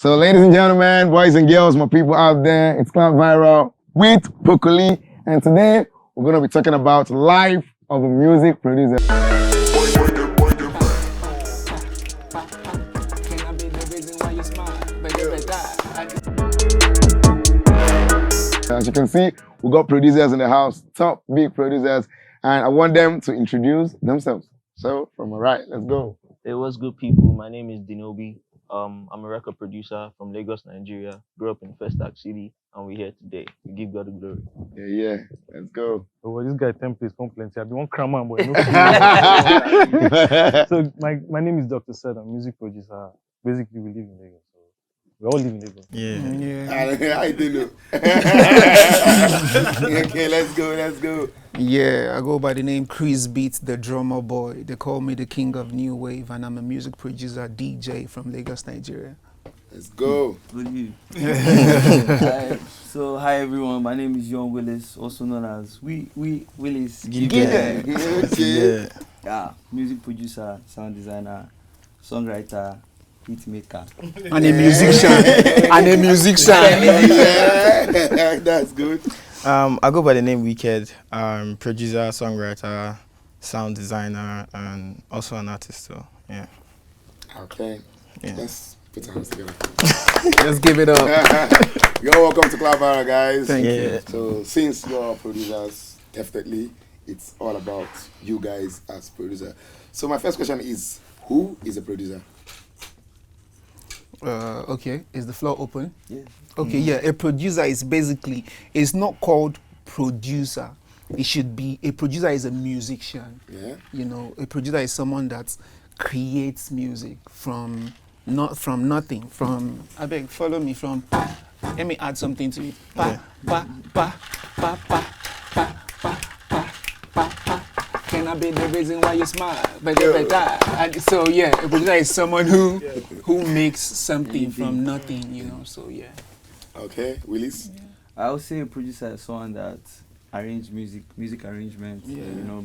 So, ladies and gentlemen, boys and girls, my people out there, it's Clout Viral with Poco Lee, and today we're going to be talking about life of a music producer. As you can see, we got producers in the house, top big producers, and I want them to introduce themselves. So, from my right, let's go. Hey, what's good, people? My name is Dinobi. I'm a record producer from Lagos, Nigeria. Grew up in First Act City, and we're here today. We give God the glory. Yeah, let's go. Oh, well, this guy templates plenty. I've been one crammer, but no. So my name is Dr. Sett. I'm a music producer. Basically, we live in Lagos. So we all live in Lagos. Yeah. I do know. Okay, let's go. Yeah, I go by the name Krizbeat, the drummer boy. They call me the king of new wave, and I'm a music producer, DJ from Lagos, Nigeria. Let's go. Good. Hi everyone. My name is Willis, also known as Willis. Okay. Yeah, music producer, sound designer, songwriter, hit maker, And a musician. Yeah, that's good. I go by the name Wckedd. Producer, songwriter, sound designer, and also an artist. So yeah. Okay. Yeah. Let's put our hands together. Let's give it up. You're welcome to Clout Viral, guys. Thank you. So since you're producers, definitely it's all about you guys as producer. So my first question is, who is a producer? Okay, is the floor open? Yeah. Okay, yeah, a producer is basically, it's not called producer. It should be, a producer is a musician. Yeah. You know, a producer is someone that creates music from nothing. I beg, follow me from, let me add something to it. Pa, pa, pa, pa, pa, pa, pa, pa, pa, pa. Can I be the reason why you smile? So yeah, a producer is someone who makes something from nothing, you know, so yeah. Okay, Willis? Yeah. I would say a producer is someone that arranges music arrangement,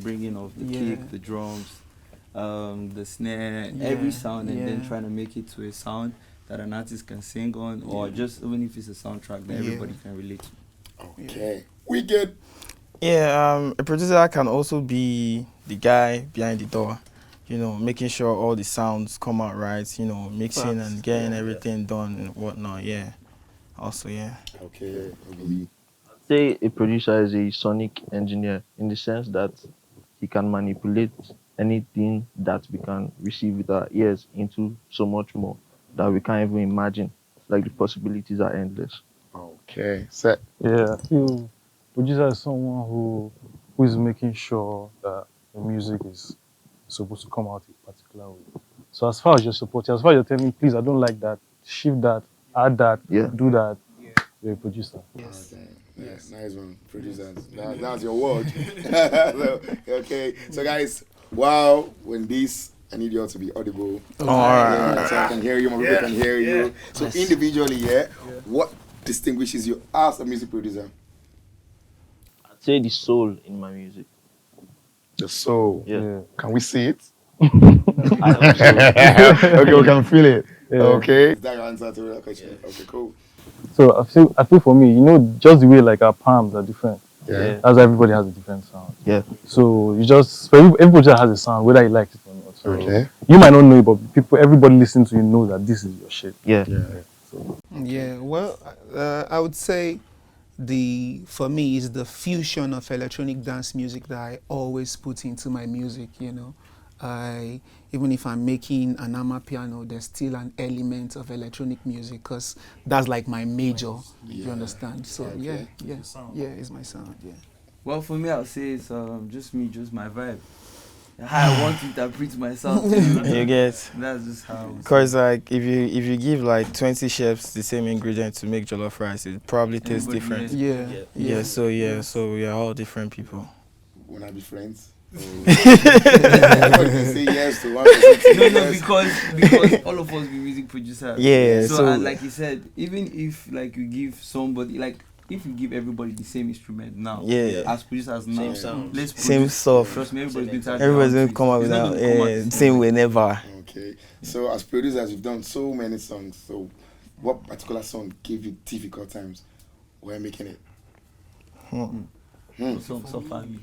bringing of the kick, the drums, the snare, every sound, and then trying to make it to a sound that an artist can sing on, or just even if it's a soundtrack that everybody can relate to. Okay. Wckedd? Yeah, a producer can also be the guy behind the door, making sure all the sounds come out right, mixing and getting everything done and whatnot, yeah. Also, yeah. Okay. I'd say a producer is a sonic engineer in the sense that he can manipulate anything that we can receive with our ears into so much more that we can't even imagine. Like the possibilities are endless. Okay. Sett? Yeah, I feel producer is someone who is making sure that the music is supposed to come out a particular way. So as far as you're supporting, as far as you're telling me, please, I don't like that, shift that, add that, do that, you're a producer. Yes. Okay. Yes. Nice one. Producers. That's your word. Okay. So guys, wow, when this, I need you all to be audible. All right. So I can hear you, my people can hear you. So individually, what distinguishes you as a music producer? I'd say the soul in my music. The soul. Yeah. Can we see it? I hope so. Okay, we can feel it. Yeah. Okay. Is that your answer to that question? Okay, cool. So I feel for me, just the way like our palms are different. Yeah. As everybody has a different sound. Yeah. So everybody just has a sound, whether you like it or not. So Okay. you might not know it, but everybody listening to you knows that this is your shit. Yeah. So Yeah, well, I would say for me is the fusion of electronic dance music that I always put into my music, even if I'm making an amapiano, there's still an element of electronic music because that's like my major, you understand? So it's my sound, yeah. Well, for me, I'll say it's just my vibe. How I want to interpret myself. You get? That's just how. Because like if you give like 20 chefs the same ingredient to make jollof rice, it probably tastes different. So we are all different people. Wanna be friends? Everybody can say yes to one person. No, because all of us be music producers. Yeah. So and like you said, even if like you give somebody if you give everybody the same instrument now, as producers now, same sound, same stuff. Trust me, everybody's going to come out with that same way, never. Okay. So as producers, you've done so many songs. So what particular song gave you difficult times while making it? Some family.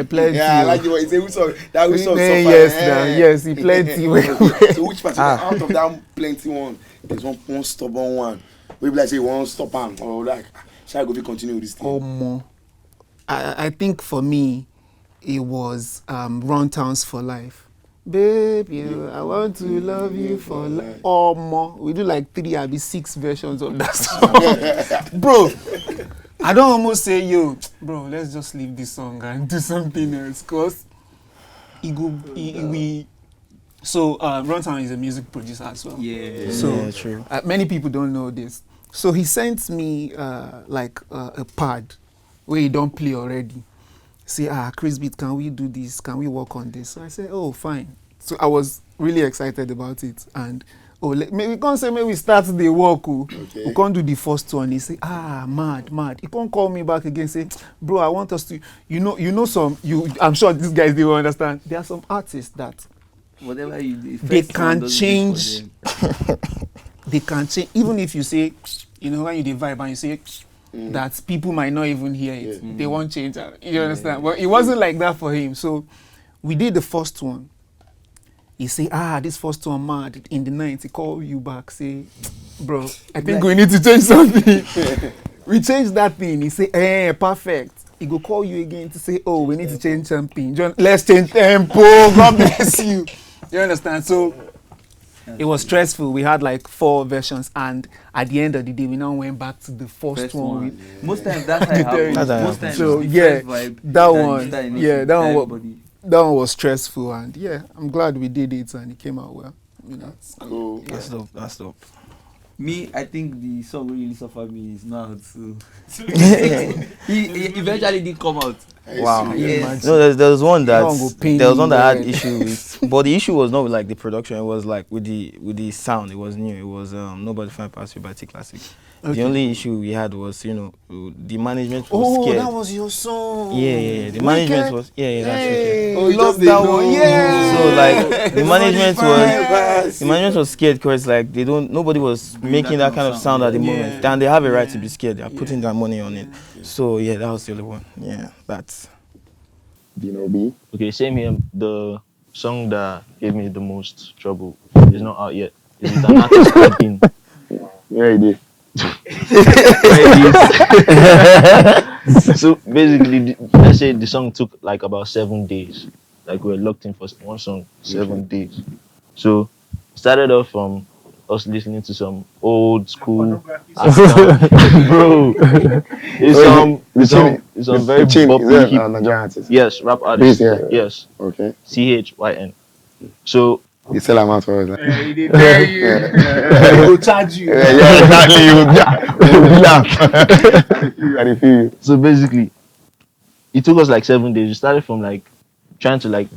Plenty. Yeah, I like the way he said, which song? That which song? Yes, he plenty. So which particular, out of that plenty one, there's one stubborn one. Maybe like say one stop on or like, shall I go continue with this thing? I think for me, it was Runtowns for Life. Baby, I want to love you for life. We do like 3 or 6 versions of that song. Bro, I don't almost say, yo, bro, let's just leave this song and do something else. Because Runtown is a music producer as well. Yeah. So true. Many people don't know this. So he sent me a pad where he don't play already. Say, Krizbeat, can we do this? Can we work on this? So I said, oh, fine. So I was really excited about it. And, we can't say, maybe we start the work. Okay. We can't do the first one. He say, mad. He can't call me back again, say, bro, I want us to, I'm sure these guys, they will understand. There are some artists that Whatever you do, they can change. They can change. Even if you say, when you do vibe and you say, that people might not even hear it. Yeah. They won't change it. You understand? But it wasn't like that for him. So we did the first one. He say, this first one mad. In the night, he call you back, say, bro, I think we need to change something. We changed that thing. He say, perfect. He go call you again to say, we need to change something. John, let's change tempo. God bless you. You understand? So it was stressful. We had like 4 versions, and at the end of the day, we now went back to the first one. Yeah. Most times that's how it happens. Most times so the yeah, first vibe, that one was stressful, and yeah, I'm glad we did it and it came out well. That's cool. Yeah. That's dope. Me, I think the song really suffered me is not to. he eventually did come out. Wow. Yes. No, there was one that had head. issue with, but the issue was not with like the production. It was like with the sound. It was new. It was Nobody Find Past You by T Classic. Okay. The only issue we had was the management was scared. That was your song. Yeah. The management was that's okay. Oh, you love that one. Yeah. So like the management was scared because like nobody was making that kind of sound at the moment, and they have a right to be scared. They are putting their money on it. So yeah, that was the only one. Yeah, that's. B. Okay, same here. The song that gave me the most trouble is not out yet. It's with an artist called Dean. Yeah, he did. So basically, let's say the song took like about 7 days. Like we were locked in for one song, 7 days. So started off from us listening to some old school African, bro. It's some very boppy hip. Nigerian artist. Yes, rap artist. Yes. Okay. CHYN. So You sell them out for us. He did tell you. He will charge you. Exactly. So basically, it took us like 7 days. We started from like trying to like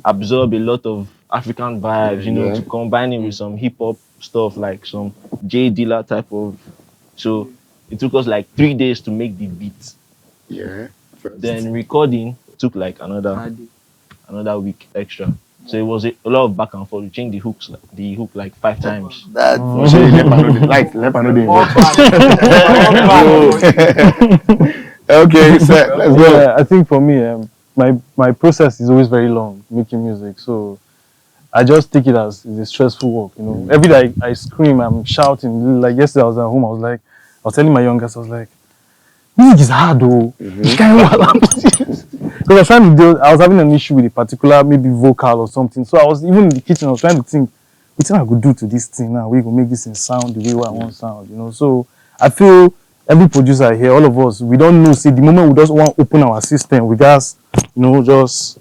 absorb a lot of African vibes, to combine it with some hip hop stuff, like some J Dilla type of. So it took us like 3 days to make the beat. Yeah. Then recording took like another week extra. So it was a lot of back and forth. We changed the hook like 5 times. Okay, Sett, let's go. Yeah, I think for me, my process is always very long making music. So I just take it as it's a stressful work. Every day I scream, I'm shouting. Like yesterday I was at home, I was telling my youngest, I was like, music is hard though. Because I was having an issue with a particular maybe vocal or something. So I was even in the kitchen, I was trying to think, what I could do to this thing now? We can make this in sound the way I want sound, So I feel every producer here, all of us, we don't know. See, the moment we just want to open our system, we just, just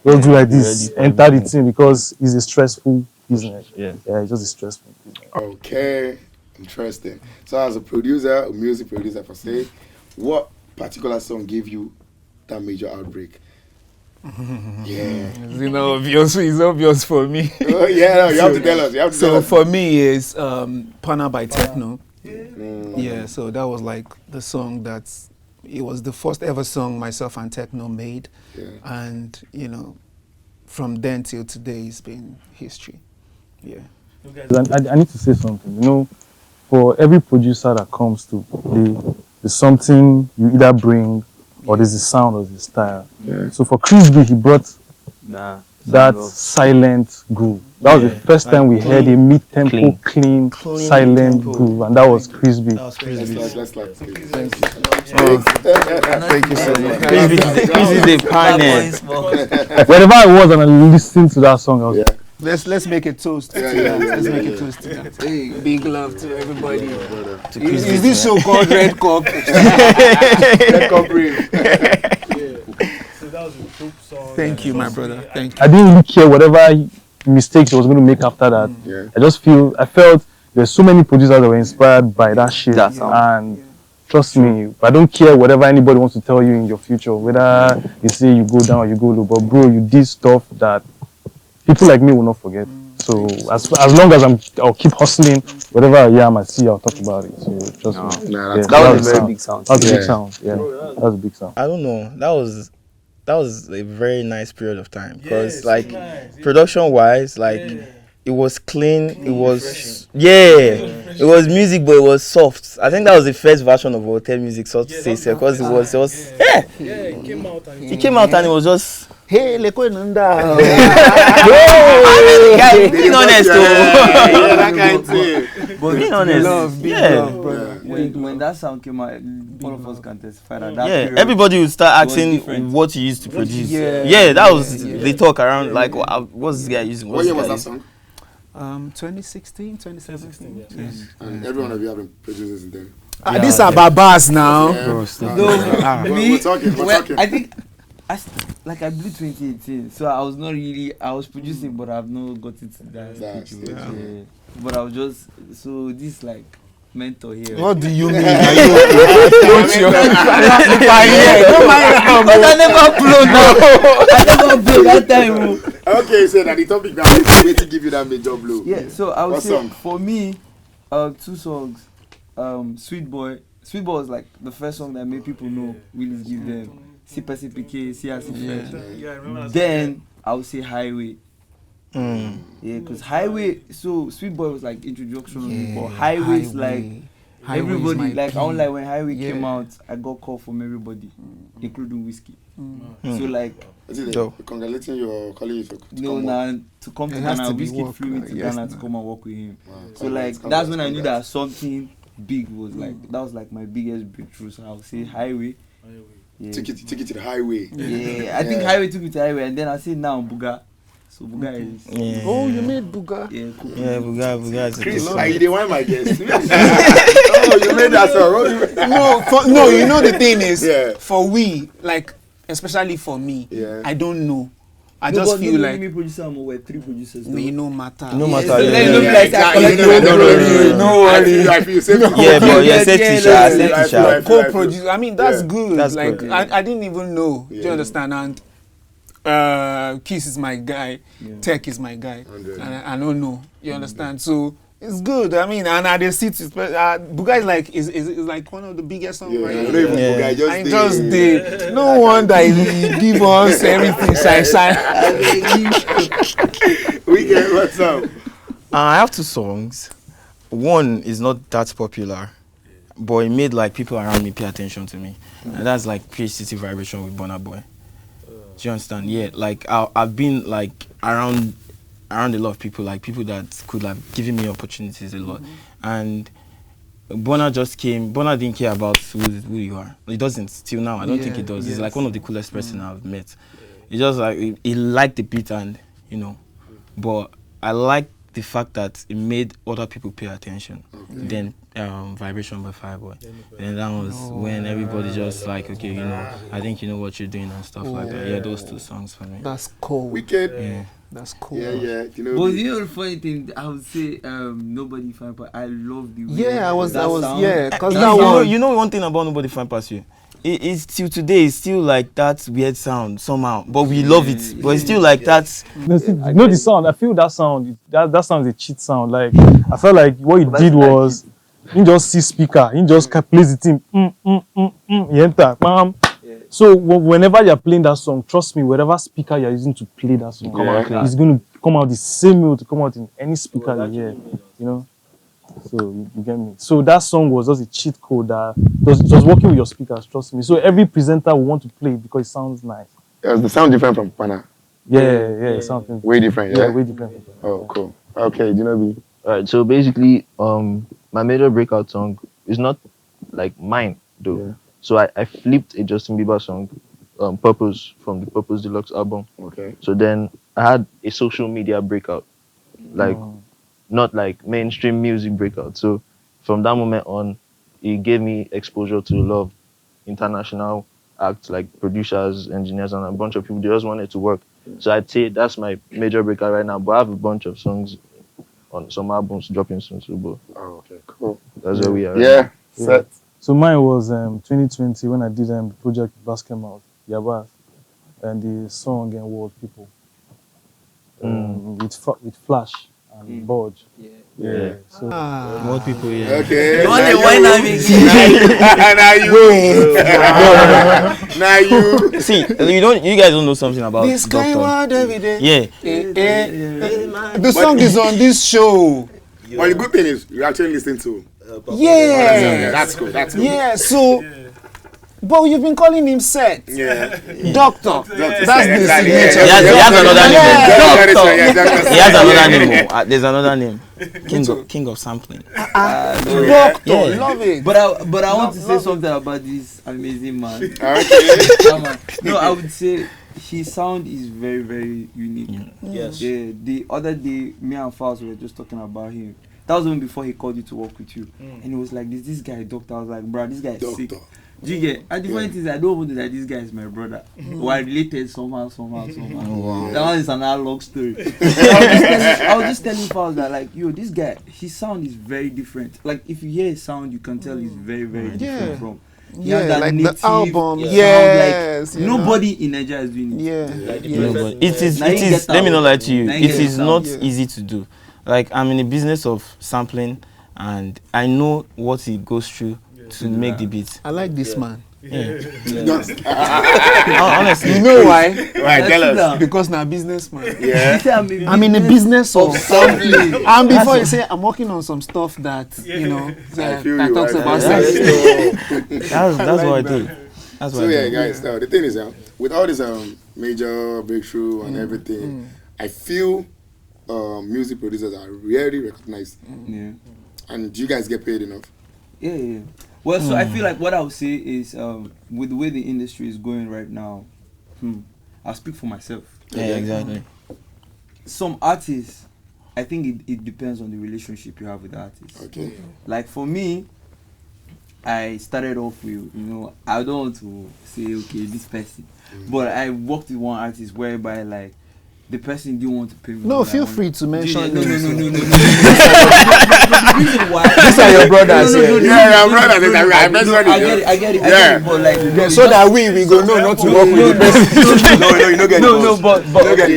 do like this, enter the thing, because it's a stressful business. Yeah, it's just a stressful business. Okay, interesting. So as a producer, a music producer per se, what particular song gave you that major outbreak? Yeah. It's obvious for me. Oh, yeah, no, you have to tell us. So for me, it's Pana by Techno. Yeah, so that was like the song it was the first ever song myself and Techno made. Yeah. And, from then till today, it's been history. Yeah. I need to say something. You know, for every producer that comes to play, there's something you either bring, or there's the sound or the style. Yeah. So for Krizbeat, he brought that Sound silent groove. That was the first time we heard a mid-tempo, clean silent groove, and that was Krizbeat. Let's like. Thank you. Thank you so much. Krizbeat is the pioneer. Wherever I was and I listened to that song, I was Let's make a toast to that. Let's make a toast to that. Hey, big love to everybody. Is this show called Red Cup? Red Cup Rave. So that was a dope song. Thank you, my brother. Thank you. I didn't really care whatever mistakes he was going to make after that. Yeah. I felt there's so many producers that were inspired by that shit. That sound. And trust me, I don't care whatever anybody wants to tell you in your future, whether you say you go down or you go low, but bro, you did stuff that people like me will not forget. So as long as I'll keep hustling, whatever I am, I see, I'll talk about it. So trust me. Nah, That was a very big sound. That's a big sound. Yeah, that was a big sound. I don't know. That was a very nice period of time because production wise, it was clean. It was it was music, but it was soft. I think that was the first version of Wckedd music, so to say, because it was it came out and it was just. Hey, Leko Nunda. Being honest, that kind of thing. but being honest, Love, big love, brother. When that sound came out, all of us can testify that. Period everybody would start was asking different. what you used to produce. Yeah. That was the talk around. Like, what's this guy using? What year was that song? 2016, 2017. And every one of you have been producers in there. These are babas now. Yeah. Me, We're talking. I think I blew 2018, so I was producing, but I've not got into that stage. Yeah. But I was just this like mentor here. What do you mean? But I never blow now. I never blow that time. Okay, so that the topic now is way to give you that major blow. Yeah, so I would What say song? for me, 2 songs. Sweet Boy. Sweet Boy was like the first song that made people know Willis give them. CPK, CRC. Then I would say Highway. Yeah, because Highway, so Sweet Boy was like introduction, but Highway is like everybody, like I don't like when Highway came out, I got call from everybody, including Whiskey. So like, congratulating your colleague. to come to Ghana, Whiskey flew me to Ghana to come and work with him. Wow. So like that's when I knew that something big was like that was like my biggest breakthrough. So I would say Highway. Yeah. Take it to the highway. Yeah, I think Highway took me to Highway, and then I say now Buga. So Buga is. Yeah. Oh, you made Buga. Yeah, cool. Yeah, Buga is. Chris, you the one my guest. Oh, you made that song. No, you know the thing is, Yeah. for we, like, especially for me, Yeah. I don't know. I just feel like me producer, we're 3 producers. we no matter. No matter. So Yeah, let yeah, it look yeah. like I collect No worry. I feel safe. Yeah, but yeah, safety I safety feel- Co-produce. I mean, that's Yeah. good. That's like good. I didn't even know. Do Yeah. you understand? And Kiss is my guy. Tech is my guy. 100. And I don't know. You understand? So it's good. I mean, and I just see Buga is like one of the biggest Yeah, songwriters. I don't even Yeah. Buga, I just did. No wonder he give us everything. Shine. Wckedd, what's up? I have 2 songs. One is not that popular, but it made like people around me pay attention to me, and that's like PhD Vibration with Burna Boy. Do you understand? Yeah, like I've been like around a lot of people, like people that could have given me opportunities a lot, and Burna just came. Burna didn't care about who you are. He doesn't still now. I don't think he does. He's like one of the coolest person I've met. He just like he liked the beat and but I like the fact that it made other people pay attention. Then Vibration by Fireboy. And that was when everybody just like, okay, I think you know what you're doing and stuff like that. Yeah, those 2 songs for me. That's cool. Wckedd. Yeah. That's cool. Yeah. You know. But you know the funny thing, I would say Nobody Fine, but I love the way Yeah, I was, sound. because that one. You know one thing about Nobody Find Past You? It's still today, it's still like that weird sound somehow, but we love it. But it's still like that. The sound. I feel that sound. That sound is a cheat sound. Like I felt like what he did was, he just see speaker, he just plays the thing. He enter, bam. So whenever you're playing that song, trust me, whatever speaker you're using to play that song, it's going to come out the same way to come out in any speaker you hear, you know. So you get me. So that song was just a cheat code that it was working with your speakers, trust me. So every presenter will want to play it because it sounds nice. Does the sound different from Pana? Yeah, something way different. Yeah, way different. Oh, cool. Okay, do you know me? Alright, so basically, my major breakout song is not like mine though. Yeah. So I flipped a Justin Bieber song, Purpose, from the Purpose Deluxe album. Okay. So then I had a social media breakout, like not like mainstream music breakout. So from that moment on, it gave me exposure to a lot of international acts, like producers, engineers, and a bunch of people. They just wanted to work. So I'd say that's my major breakout right now. But I have a bunch of songs on some albums dropping soon too. But Oh, okay, cool. that's where we are. Yeah, Sett. So mine was 2020 when I did the project Basketball, Yabas, and the song and World People with Flash and Budge. Yeah. So More people, Okay. Why Now you. Now you. See, you guys don't know something about This kind Ducktor. of every day. Yeah. The song is on this show. Well, the good thing is you actually listen to. Yeah. That's cool. That's cool. Yeah, so, but you've been calling him Sett. Yeah. Doctor. That's the Exactly. signature. He has another name. Yeah. He has another name. There's another name. King of sampling. Doctor, love it. But I want to say something about this amazing man. Okay. No, I would say his sound is very, very unique. Yes. Yeah. The other day, me and Faust were just talking about him. That was even before he called you to work with you, and he was like, "This guy, Doctor." I was like, "Bro, this guy is sick." Doctor. Do you get? And the funny thing is, I don't even know that this guy is my brother. We're related somehow. Wow. That one is another long story. I was just telling Faust that, like, yo, this guy, his sound is very different. Like, if you hear his sound, you can tell he's very, very different from. He has that like native the album. sound, Yes. like nobody in Nigeria is doing it. No, but it is. Now you get Let me out. not lie to you. Now you It get is out. not Yeah. easy to do. Like, I'm in the business of sampling, and I know what he goes through to make the beat. I like this man. Yeah. Yeah. Honestly, You know why? Right, tell us. Because now businessman. Yeah. I'm in the business of Sampling. And before you say, I'm working on some stuff that, I feel that you. talks I about feel sex. you. that's what I do. That's what So I yeah, do. guys. Now the thing is, with all this major breakthrough and everything, I feel music producers are rarely recognized. Yeah. And do you guys get paid enough? Yeah. Well, so I feel like what I would say is, with the way the industry is going right now, I'll speak for myself. Yeah, exactly. Some artists, I think it depends on the relationship you have with the artist. Okay. Like for me, I started off with, I don't want to say, okay, this person, but I worked with one artist whereby, like, the person didn't want to pay me. No, what I feel wanted. free to mention No. names. The reason why. These are your brothers here. Yeah, brothers. I get it. Yeah. But like, So that we go know not to work with the person. No, you don't get it. but You don't get it.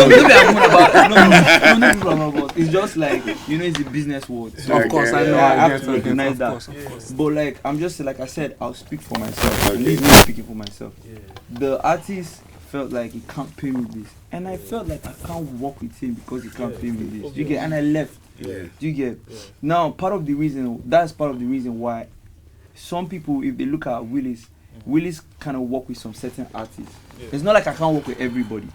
maybe I'm not about. It's just like, it's a business world. So Okay. of course, I know Yeah, I have to recognize that. But like, I'm just like I said, I'll speak for myself. And this is me speaking for myself. The artist felt like he can't pay me this, and I felt like I can't work with him because he can't pay me this. Do you get? And I left. Yeah. Do you get? Now, part of the reason why some people, if they look at Willis kind of work with some certain artists. It's not like I can't work with everybody,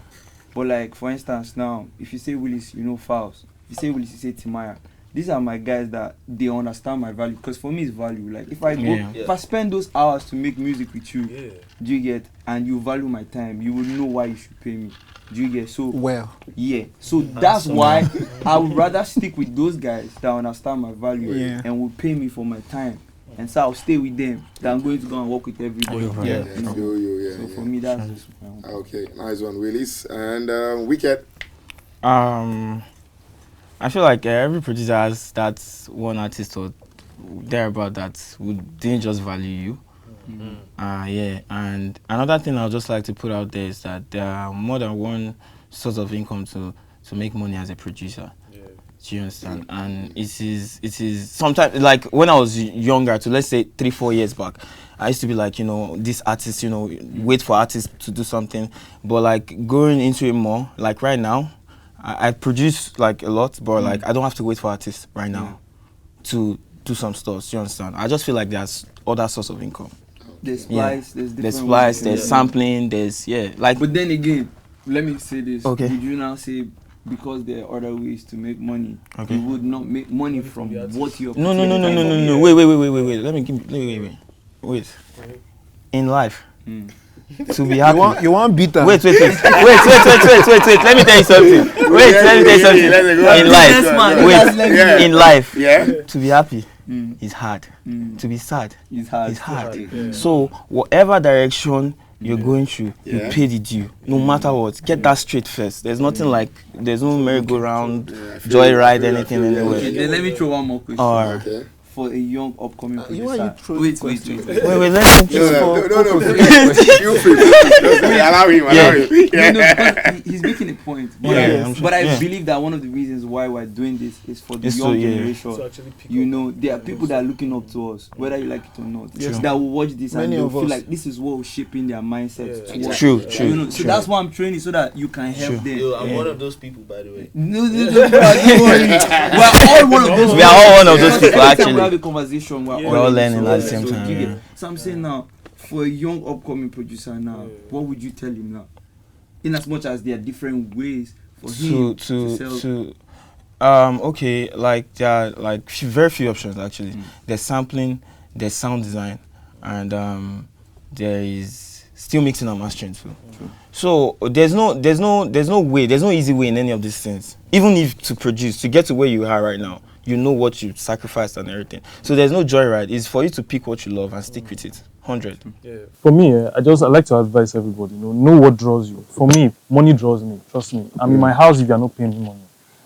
but like for instance, now if you say Willis, Faust. If you say Willis, you say Timaya. These are my guys that they understand my value, because for me it's value. Like if I go, if I spend those hours to make music with you, do you get? And you value my time, you will know why you should pay me. Do you get? So Well, yeah, so that's why I would rather stick with those guys that understand my value and will pay me for my time, and so I'll stay with them than going to go and work with everybody. Yeah. So for me, that's just Okay, nice one, Willis. And Wckedd. I feel like every producer has that one artist or thereabout that didn't just value you. Yeah, and another thing I'd just like to put out there is that there are more than one source of income to make money as a producer. Do you understand? And it is sometimes like when I was younger, to let's say 3-4 years back, I used to be like, you know, this artist, you know, wait for artists to do something. But like going into it more, like right now, I produce like a lot, but like I don't have to wait for artists right now to do some stuff. Do you understand? I just feel like there's other source of income. There's splice, there's different There's splice, ways. there's sampling, there's like. But then again, let me say this. Okay. Would you now say because there are other ways to make money, Okay. you would not make money from what you're No. Wait. Wait. In life, to be happy. You want beat them? Wait. Let me tell you something. In life, to be happy is hard. To be sad is hard. Yeah. So whatever direction you're going through, you pay the due. No matter what, get that straight first. There's nothing like, there's no merry-go-round, joyride, anything anywhere. Okay, then let me throw one more question. Or For a young upcoming producer. Wait. wait, let me just No. for- You free. Allow him. No, because he's making a point. But I Yeah. believe that one of the reasons why we're doing this is for the It's young to- yeah. generation. You know, there are people that are looking up to us, whether you like it or not. Yes. That will watch this Many and they'll of feel us. like this is what will shape in their mindsets towards. True. You know, so that's why I'm training so that you can help them. Yo, I'm one of those people, by the way. No, don't worry. We're all one of those. We are all one of those people, Every time we actually. have a conversation, we're all learning at the same so time, you get- yeah. So I'm saying now, for a young upcoming producer now, what would you tell him now? In as much as there are different ways for him to sell. Okay, like there are like very few options actually. There's sampling, there's sound design, and there is still mixing and mastering too. So there's no easy way in any of these things. Even if to produce, to get to where you are right now, you know what you sacrificed and everything. So there's no joyride. It's for you to pick what you love and stick with it. 100. For me, I like to advise everybody, know what draws you. For me, money draws me, trust me. I'm in my house if you're not paying me money.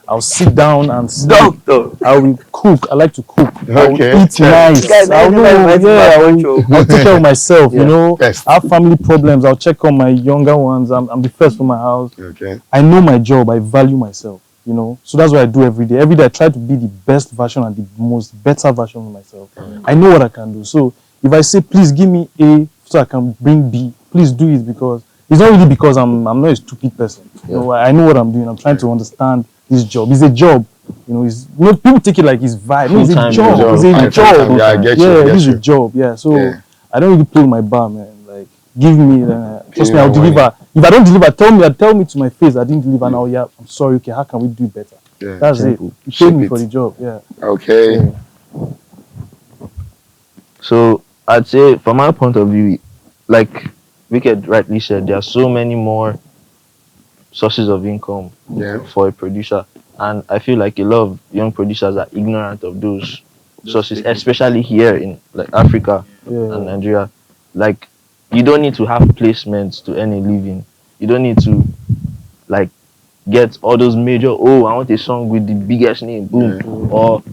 I'll sit down and sleep. I will cook. I like to cook. I will eat nice. I'll take care of myself, Best. I have family problems. I'll check on my younger ones. I'm the first for my house. Okay. I know my job. I value myself, So that's what I do every day. Every day I try to be the best version and the most better version of myself. I know what I can do. So if I say, please give me A so I can bring B, please do it, because it's not really because I'm not a stupid person. I know what I'm doing. I'm trying to understand this job. It's a job. People take it like it's vibe. No, it's a job. It's a job. Yeah, I get you. It's a job. Yeah. So I don't really play my bar, man. Like, give me. Trust me, I'll deliver. If I don't deliver, tell me to my face I didn't deliver. Now, I'm sorry. Okay, how can we do it better? Yeah. That's it. You paid me for the job. Yeah. Okay. Yeah. So I'd say, from my point of view, like Wckedd rightly said, there are so many more sources of income for a producer, and I feel like a lot of young producers are ignorant of those sources, especially here in like Africa and Nigeria. Like, you don't need to have placements to earn a living. You don't need to like get all those major, I want a song with the biggest name, boom, or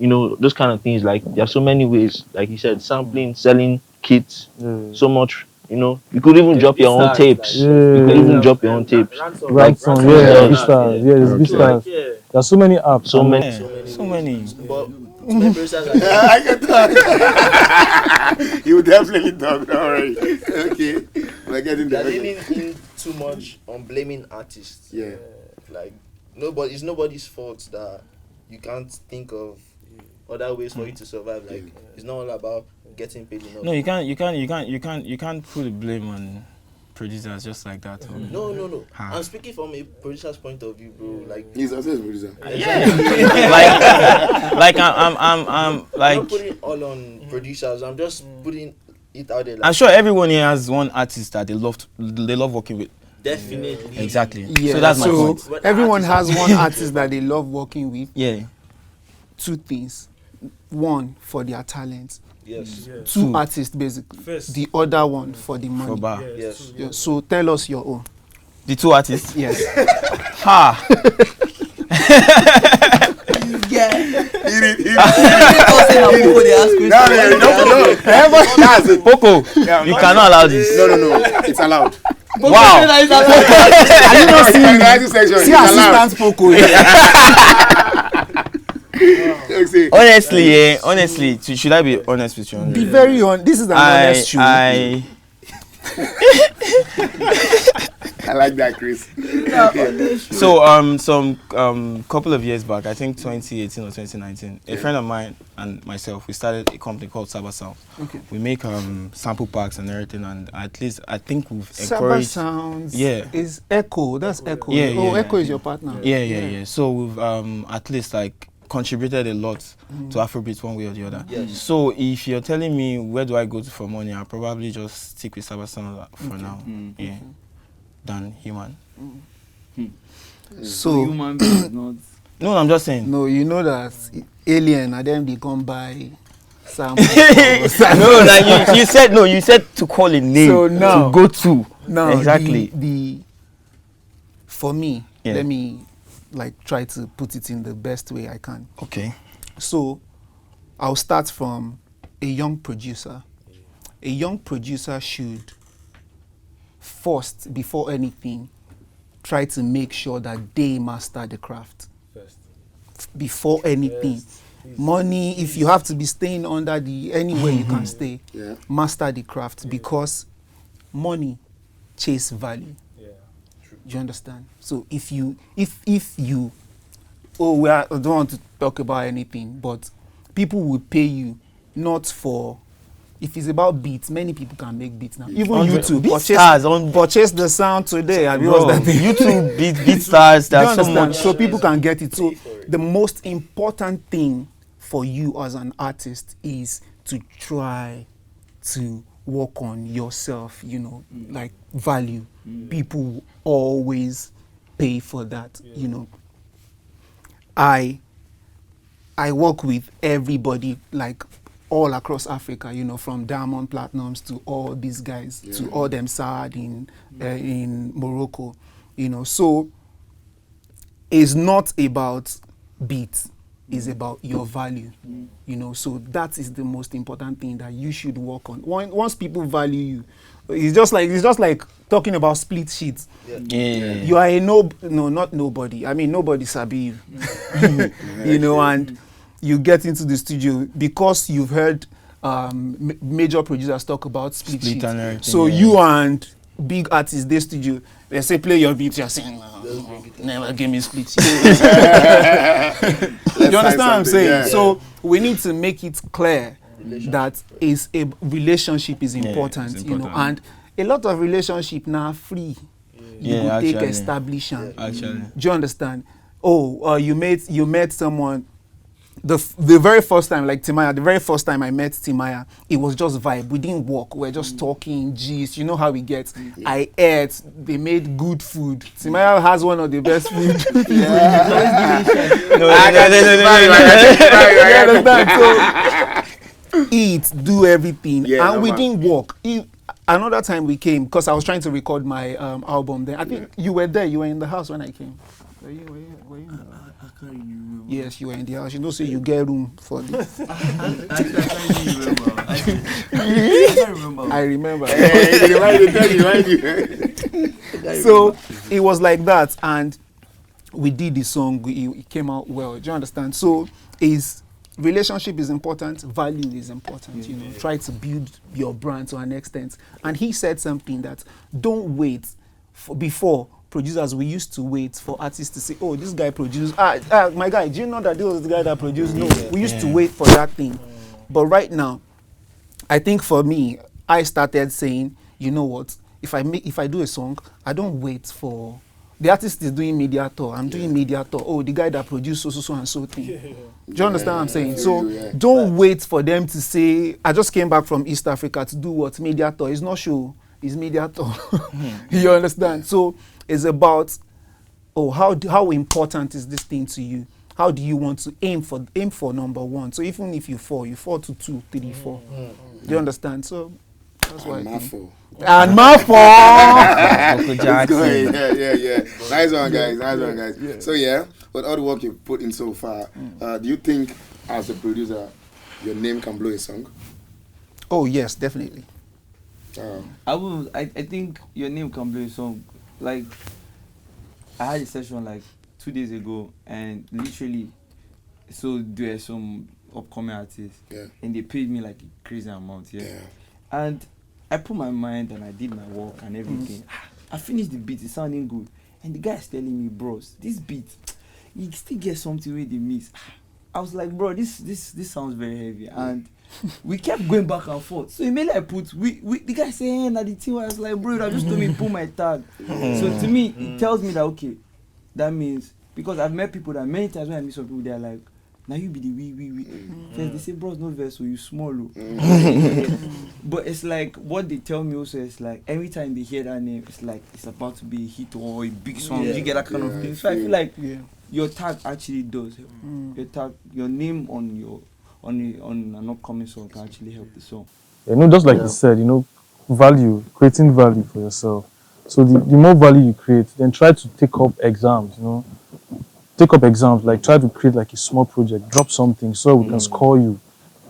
those kind of things. Like, there are so many ways, like you said, sampling, selling kits, so much. You could even drop your own tapes. You could even drop your own tapes. Ransom, there's B-Stars. There are so many apps. So many. But many producers are I can talk. You definitely talk. All right. Okay. We're getting they're there. leaning in too much on blaming artists. Yeah. Like, it's nobody's fault that you can't think of other ways for you to survive. Like, it's not all about getting paid enough. No, you can't put the blame on producers just like that. No. I'm speaking from a producer's point of view, bro. Like, He's also a producer. I'm not putting it all on producers. I'm just putting it out there. Like, I'm sure everyone here has one artist that they love working with. definitely. Exactly. Yeah. So that's my point. Everyone has one artist that they love working with. Yeah. Two things. One, for their talent. Yes. Two artists, basically. The other one for the money. For bar. Yes. Yeah, so tell us your own. The two artists. Yes. Ha. Poco, you cannot allow this. No. It's allowed. Wow. Are you not seeing me? Section. See It's allowed. assistant Poco. Honestly, should I be honest with you? Be very honest. This is an honest show. I like that, Chris. So some couple of years back, I think 2018 or 2019, a friend of mine and myself, we started a company called Saba Sounds. Okay. We make sample packs and everything, and at least I think we've Saba encouraged. Sounds. Yeah. Is Echo? That's Echo. Yeah, Oh, yeah, Echo is your partner. Yeah. So we've at least like contributed a lot to Afrobeat one way or the other. Yes. So if you're telling me where do I go to for money, I'll probably just stick with Saba Sounds for now. Yeah. Than human. So human being is not. No, I'm just saying. no, you know that alien and then they come by some. No, like you said no. You said to call a name. So now- to go to. Now, Exactly. For me, Yeah. let me like try to put it in the best way I can. Okay. So, I'll start from a young producer. A young producer should first, before anything, try to make sure that they master the craft. Before anything. Money, if you have to be staying under anywhere you can stay, master the craft, because money chase value. Do you understand? So if you I don't want to talk about anything, but people will pay you not for. If it's about beats, many people can make beats now. Even YouTube, purchase the sound today. YouTube beat stars. Do you That's so understand? much. So people can get it. So the most important thing for you as an artist is to try to work on yourself, like value. People always pay for that, I work with everybody, like all across Africa, from Diamond Platinums to all these guys, to all them Saad in Morocco, So it's not about beats, it's about your value, So that is the most important thing that you should work on. Once people value you, it's just like talking about split sheets. You are not nobody. I mean, nobody sabi you, and you get into the studio because you've heard major producers talk about split sheets. So you and big artists, they studio, they say play your beat. You're saying, never give me split sheets. You understand what I'm saying? Yeah. So we need to make it clear that is a relationship is important, it's important. And a lot of relationship now free. You could take establishment. Actually. Do you understand? You met someone. The very first time, like Timaya, the very first time I met Timaya, it was just vibe. We didn't walk. We were just talking, geez. You know how we get. I ate. They made good food. Timaya has one of the best food. So eat, do everything, and we didn't walk. Another time we came, because I was trying to record my album there. I think you were there. You were in the house when I came. Were you in the house? I can't remember. Yes, you were in the house. So you get room for this. I can't remember. I remember. Remind you. So it was like that, and we did the song. It came out well. Do you understand? So relationship is important, value is important, Try to build your brand to an extent. And he said something that don't wait before producers, we used to wait for artists to say, oh, this guy produced, my guy, do you know that this was the guy that produced? No, we used to wait for that thing. But right now, I think for me, I started saying, you know what, if I do a song, I don't wait for the artist is doing media tour. I'm doing media tour. Oh, the guy that produced so and so thing. Do you understand what I'm saying? So don't wait for them to say, I just came back from East Africa to do what? Media tour. It's not show, it's media tour. You understand? So it's about, how important is this thing to you? How do you want to aim for number one? So even if you fall to 2, 3, 4. Do you understand? So that's why I think. And my fault. Yeah. Nice one, guys. Yeah. So with all the work you've put in so far, do you think, as a producer, your name can blow a song? Oh yes, definitely. I think your name can blow a song. Like, I had a session like 2 days ago, and literally so there are some upcoming artists, and they paid me like a crazy amount, and I put my mind and I did my work and everything. I finished the beat, it's sounding good, and the guy is telling me, bros, this beat, you still get something where they miss. I was like, bro, this sounds very heavy, and we kept going back and forth. So immediately I put, the guy saying that the team was like, bro, I just told me put my tag. So to me, it tells me that, okay, that means, because I've met people that many times when I meet some people, they're like, now you be the we. First they say, bros, no verse, so you small. But it's like, what they tell me also is like, every time they hear that name, it's like, it's about to be a hit or a big song. You get that kind of thing. So I feel like your tag actually does help. Your tag, your name on an upcoming song can actually help the song. Just like you said, creating value for yourself. So the more value you create, then try to take up exams, like try to create like a small project, drop something so we can score you.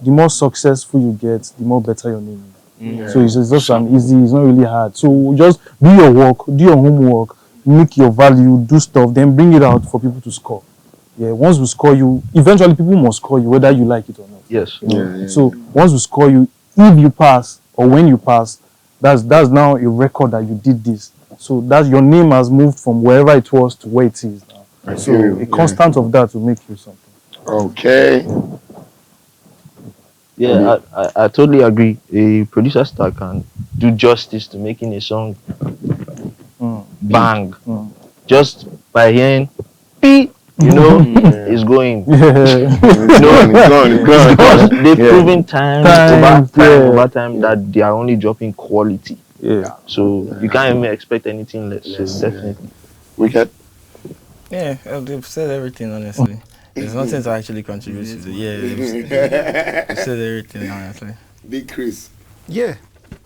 The more successful you get, the more better your name is. So it's just it's not really hard. So just do your work, do your homework, make your value, do stuff, then bring it out for people to score. Once we score you, eventually people must score you whether you like it or not. Yes. So once we score you, if you pass or when you pass, that's now a record that you did this. So that your name has moved from wherever it was to where it is now. So a constant of that will make you something. Okay. Yeah, I totally agree. A producer star can do justice to making a song bang. Just by hearing beep, it's going. It's gone. Because they've proven time over time that they are only dropping quality. So you can't even expect anything less. So definitely. Wckedd? Yeah, they've said everything, honestly. There's nothing to actually contribute to. They've said everything, honestly. Big Chris. Yeah.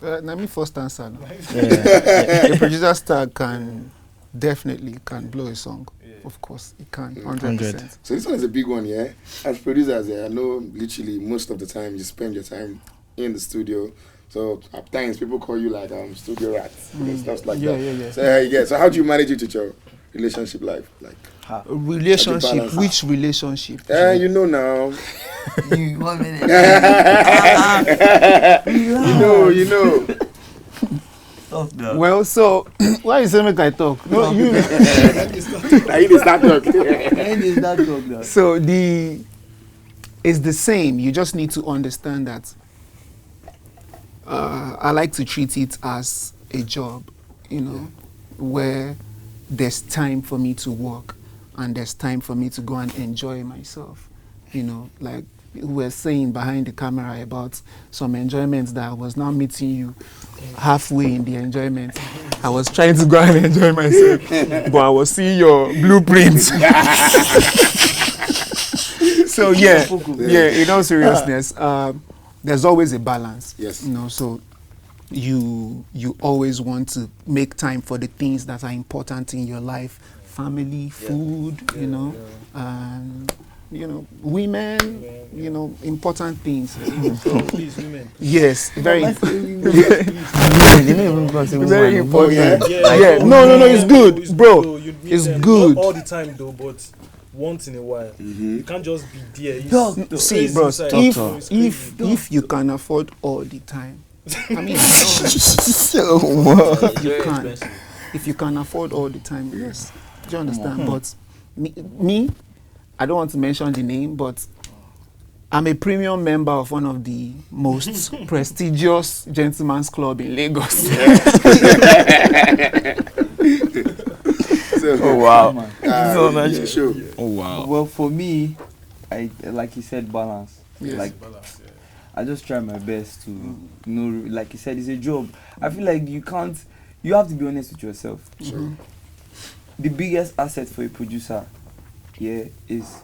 Let me first answer now. Yeah. A producer star can blow a song. Of course, it can. 100%. So this one is a big one, yeah? As producers, I know literally most of the time you spend your time in the studio. So at times people call you like studio rats and stuff like that. Yeah. So how do you manage it with your relationship life? Like relationship? Which relationship? now. You 1 minute. you know. Well, so why is it make I talk? No, you. So it's the same. You just need to understand that. I like to treat it as a job, where there's time for me to work and there's time for me to go and enjoy myself. Like we were saying behind the camera about some enjoyments that I was now meeting you halfway in the enjoyment. I was trying to go and enjoy myself, but I was seeing your blueprints. So in all seriousness, there's always a balance. Yes. So you always want to make time for the things that are important in your life, family, food, and women, important things. Please, women. Yes, very important. Very Yeah. important. Yeah. No, it's good, bro. You need It's them, good. not all the time though, but once in a while. You can't just be there. See, crazy bro, inside. if you can afford all the time, I mean, you can. If you can afford all the time, yes. Do you understand? But me, I don't want to mention the name, but I'm a premium member of one of the most prestigious gentleman's club in Lagos. Oh wow! Sure. Oh wow. Well, for me, I like you said, balance. Yes. Like I just try my best to like you said, it's a job. I feel like you have to be honest with yourself. Sure. The biggest asset for a producer, is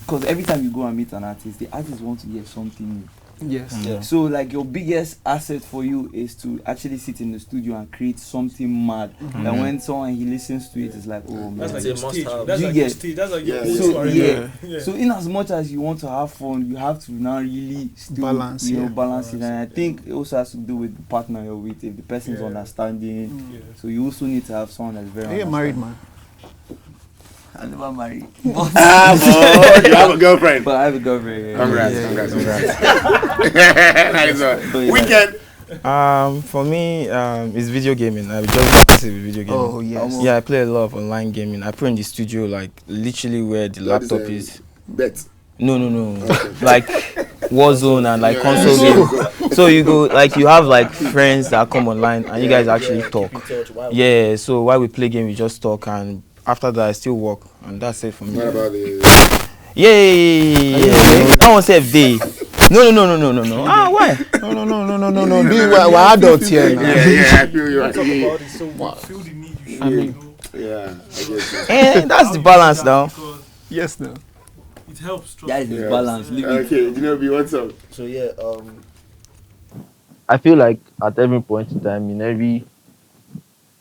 because every time you go and meet an artist, the artist wants to hear something new. Yes. Yeah. So like your biggest asset for you is to actually sit in the studio and create something mad. That when someone he listens to it, it's like, oh man. That's like It's a your stage. must-have. That's You like your get- stage. That's like your So yeah. So in as much as you want to have fun, you have to now really still Balance, balance it. And I think it also has to do with the partner you're with, if the person's understanding. Yeah. So you also need to have someone that's very Are you a married man? I'm never married. But you have a girlfriend. But I have a girlfriend. Yeah. Congrats. Nice one. Wckedd. For me, it's video gaming. I just say video gaming. Oh yes. Yeah, I play a lot of online gaming. I play in the studio, like literally where the laptop is. Bet. No. Like Warzone and like console games. So you go, like you have like friends that come online and you guys actually talk. Yeah, so while we play game, we just talk, and after that I still work, and that's it for me. What about the... Yeah. That one said day. No. Ah, why? No. We're adults here. Now. Yeah, I feel you. Talk about it, so we feel the need. You should Yeah, I guess. That's the balance now. because Yes, no. it helps. Trust That is me. the balance. Leave it. Okay, what's up? So yeah, I feel like at every point in time, in every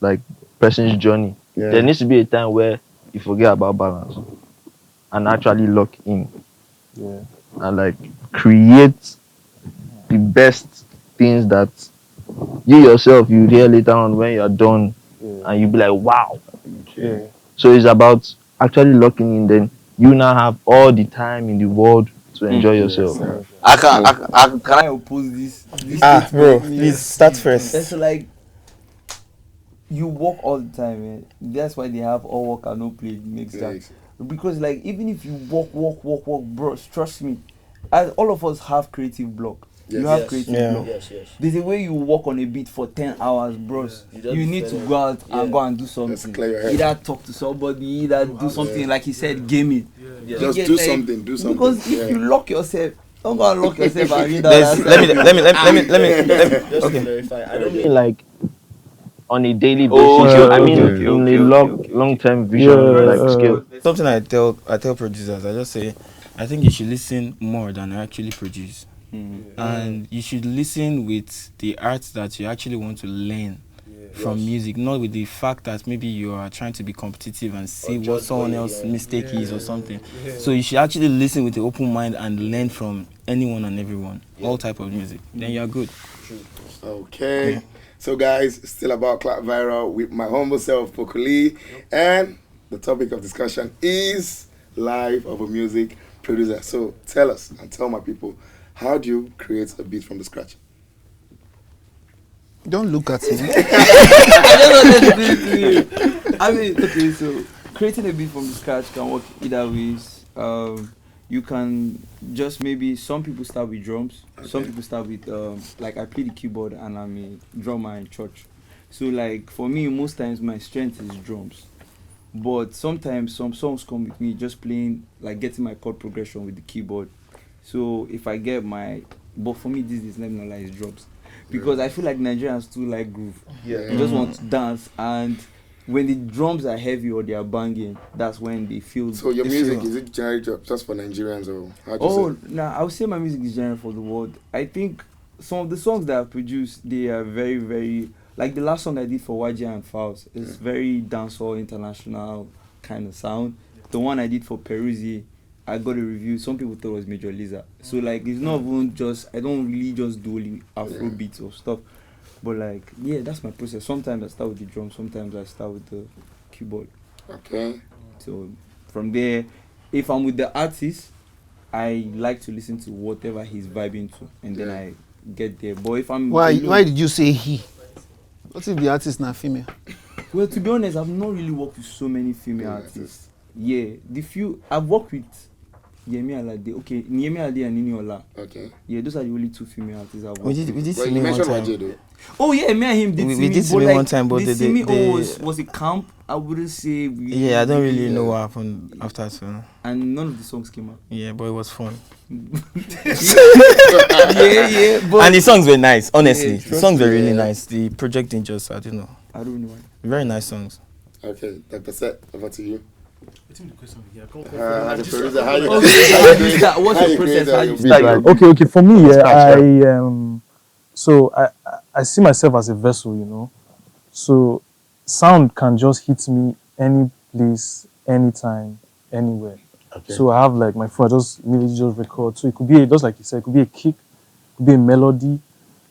like person's journey, there needs to be a time where you forget about balance and actually lock in. Yeah. And like create the best things that you yourself you hear later on when you're done, and you be like, wow. Yeah. So it's about actually locking in. Then you now have all the time in the world to enjoy yourself. Can I oppose this? Bro, please start first. It's like you work all the time, man. That's why they have all work and no play makes that. Because like even if you work, bro, trust me, as all of us have creative block. You have creative block. yes. There's a way you work on a beat for 10 hours, bros. You need to go out and go and do something. clear your head. Either talk to somebody, either do something like he said, game it. Just You do get, something. Because if you lock yourself, don't go and lock yourself and read Let me. Just Okay. to clarify, I don't I mean, mean like on a daily basis. Oh, I mean, okay, in a long-term vision, like scale. Something I tell producers, I just say, I think you should listen more than actually produce. And you should listen with the art that you actually want to learn from music, not with the fact that maybe you are trying to be competitive and see what someone else's mistake is or something. So you should actually listen with an open mind and learn from anyone and everyone, all type of music. Then you are good. Okay. So guys, still about Clout Viral with my humble self, Poco Lee, and the topic of discussion is life of a music producer. So tell us and tell my people, how do you create a beat from the scratch? Don't look at me. I just wanted to do it to you. I mean, okay, so creating a beat from the scratch can work either ways. You can just maybe some people start with drums, some people start with like I play the keyboard and I'm a drummer in church. So like for me, most times my strength is drums. But sometimes some songs come with me just playing, like getting my chord progression with the keyboard. So if I get but for me this is not like drums. Because I feel like Nigerians too like groove. You just want to dance, and when the drums are heavy or they are banging, that's when they feel. So your music, is it generally just for Nigerians or how do you say? I would say my music is general for the world. I think some of the songs that I produce, they are very, very, like the last song I did for Wckedd and Fowls is very dancehall, international kind of sound. The one I did for Peruzzi, I got a review. Some people thought it was Major Lazer. So like it's not even just, I don't really just do only Afro beats or stuff. But like, yeah, that's my process. Sometimes I start with the drum, sometimes I start with the keyboard. Okay. So from there, if I'm with the artist, I like to listen to whatever he's vibing to, and then I get there. But if I'm Why did you say he? What if the artist not female? Well, to be honest, I've not really worked with so many female artists. Yeah, the few I've worked with Yemi Alade. Okay, Yemi Alade and Niniola. Okay. Yeah, those are the only two female artists I've worked We with. did Well, see you me one mentioned time. Wckedd though. Oh yeah, me and him did We see me. did see but me like, one time, but the they- see me they- was a camp. I wouldn't say. Yeah, I don't really know what happened after. So And none of the songs came out. yeah, but it was fun. yeah, but And the songs were nice, honestly. Yeah, The songs were really me. nice. The project didn't just, I don't know. I don't know why. Very nice songs. Okay, Dr. Sett, over to you. I think the question here. As a producer, how you What's your process? How you start your Okay. For me, so I see myself as a vessel, you know. So sound can just hit me any place, anytime, anywhere. Okay. So I have like my phone, I just immediately just record. So it could be just like you said, it could be a kick, it could be a melody, it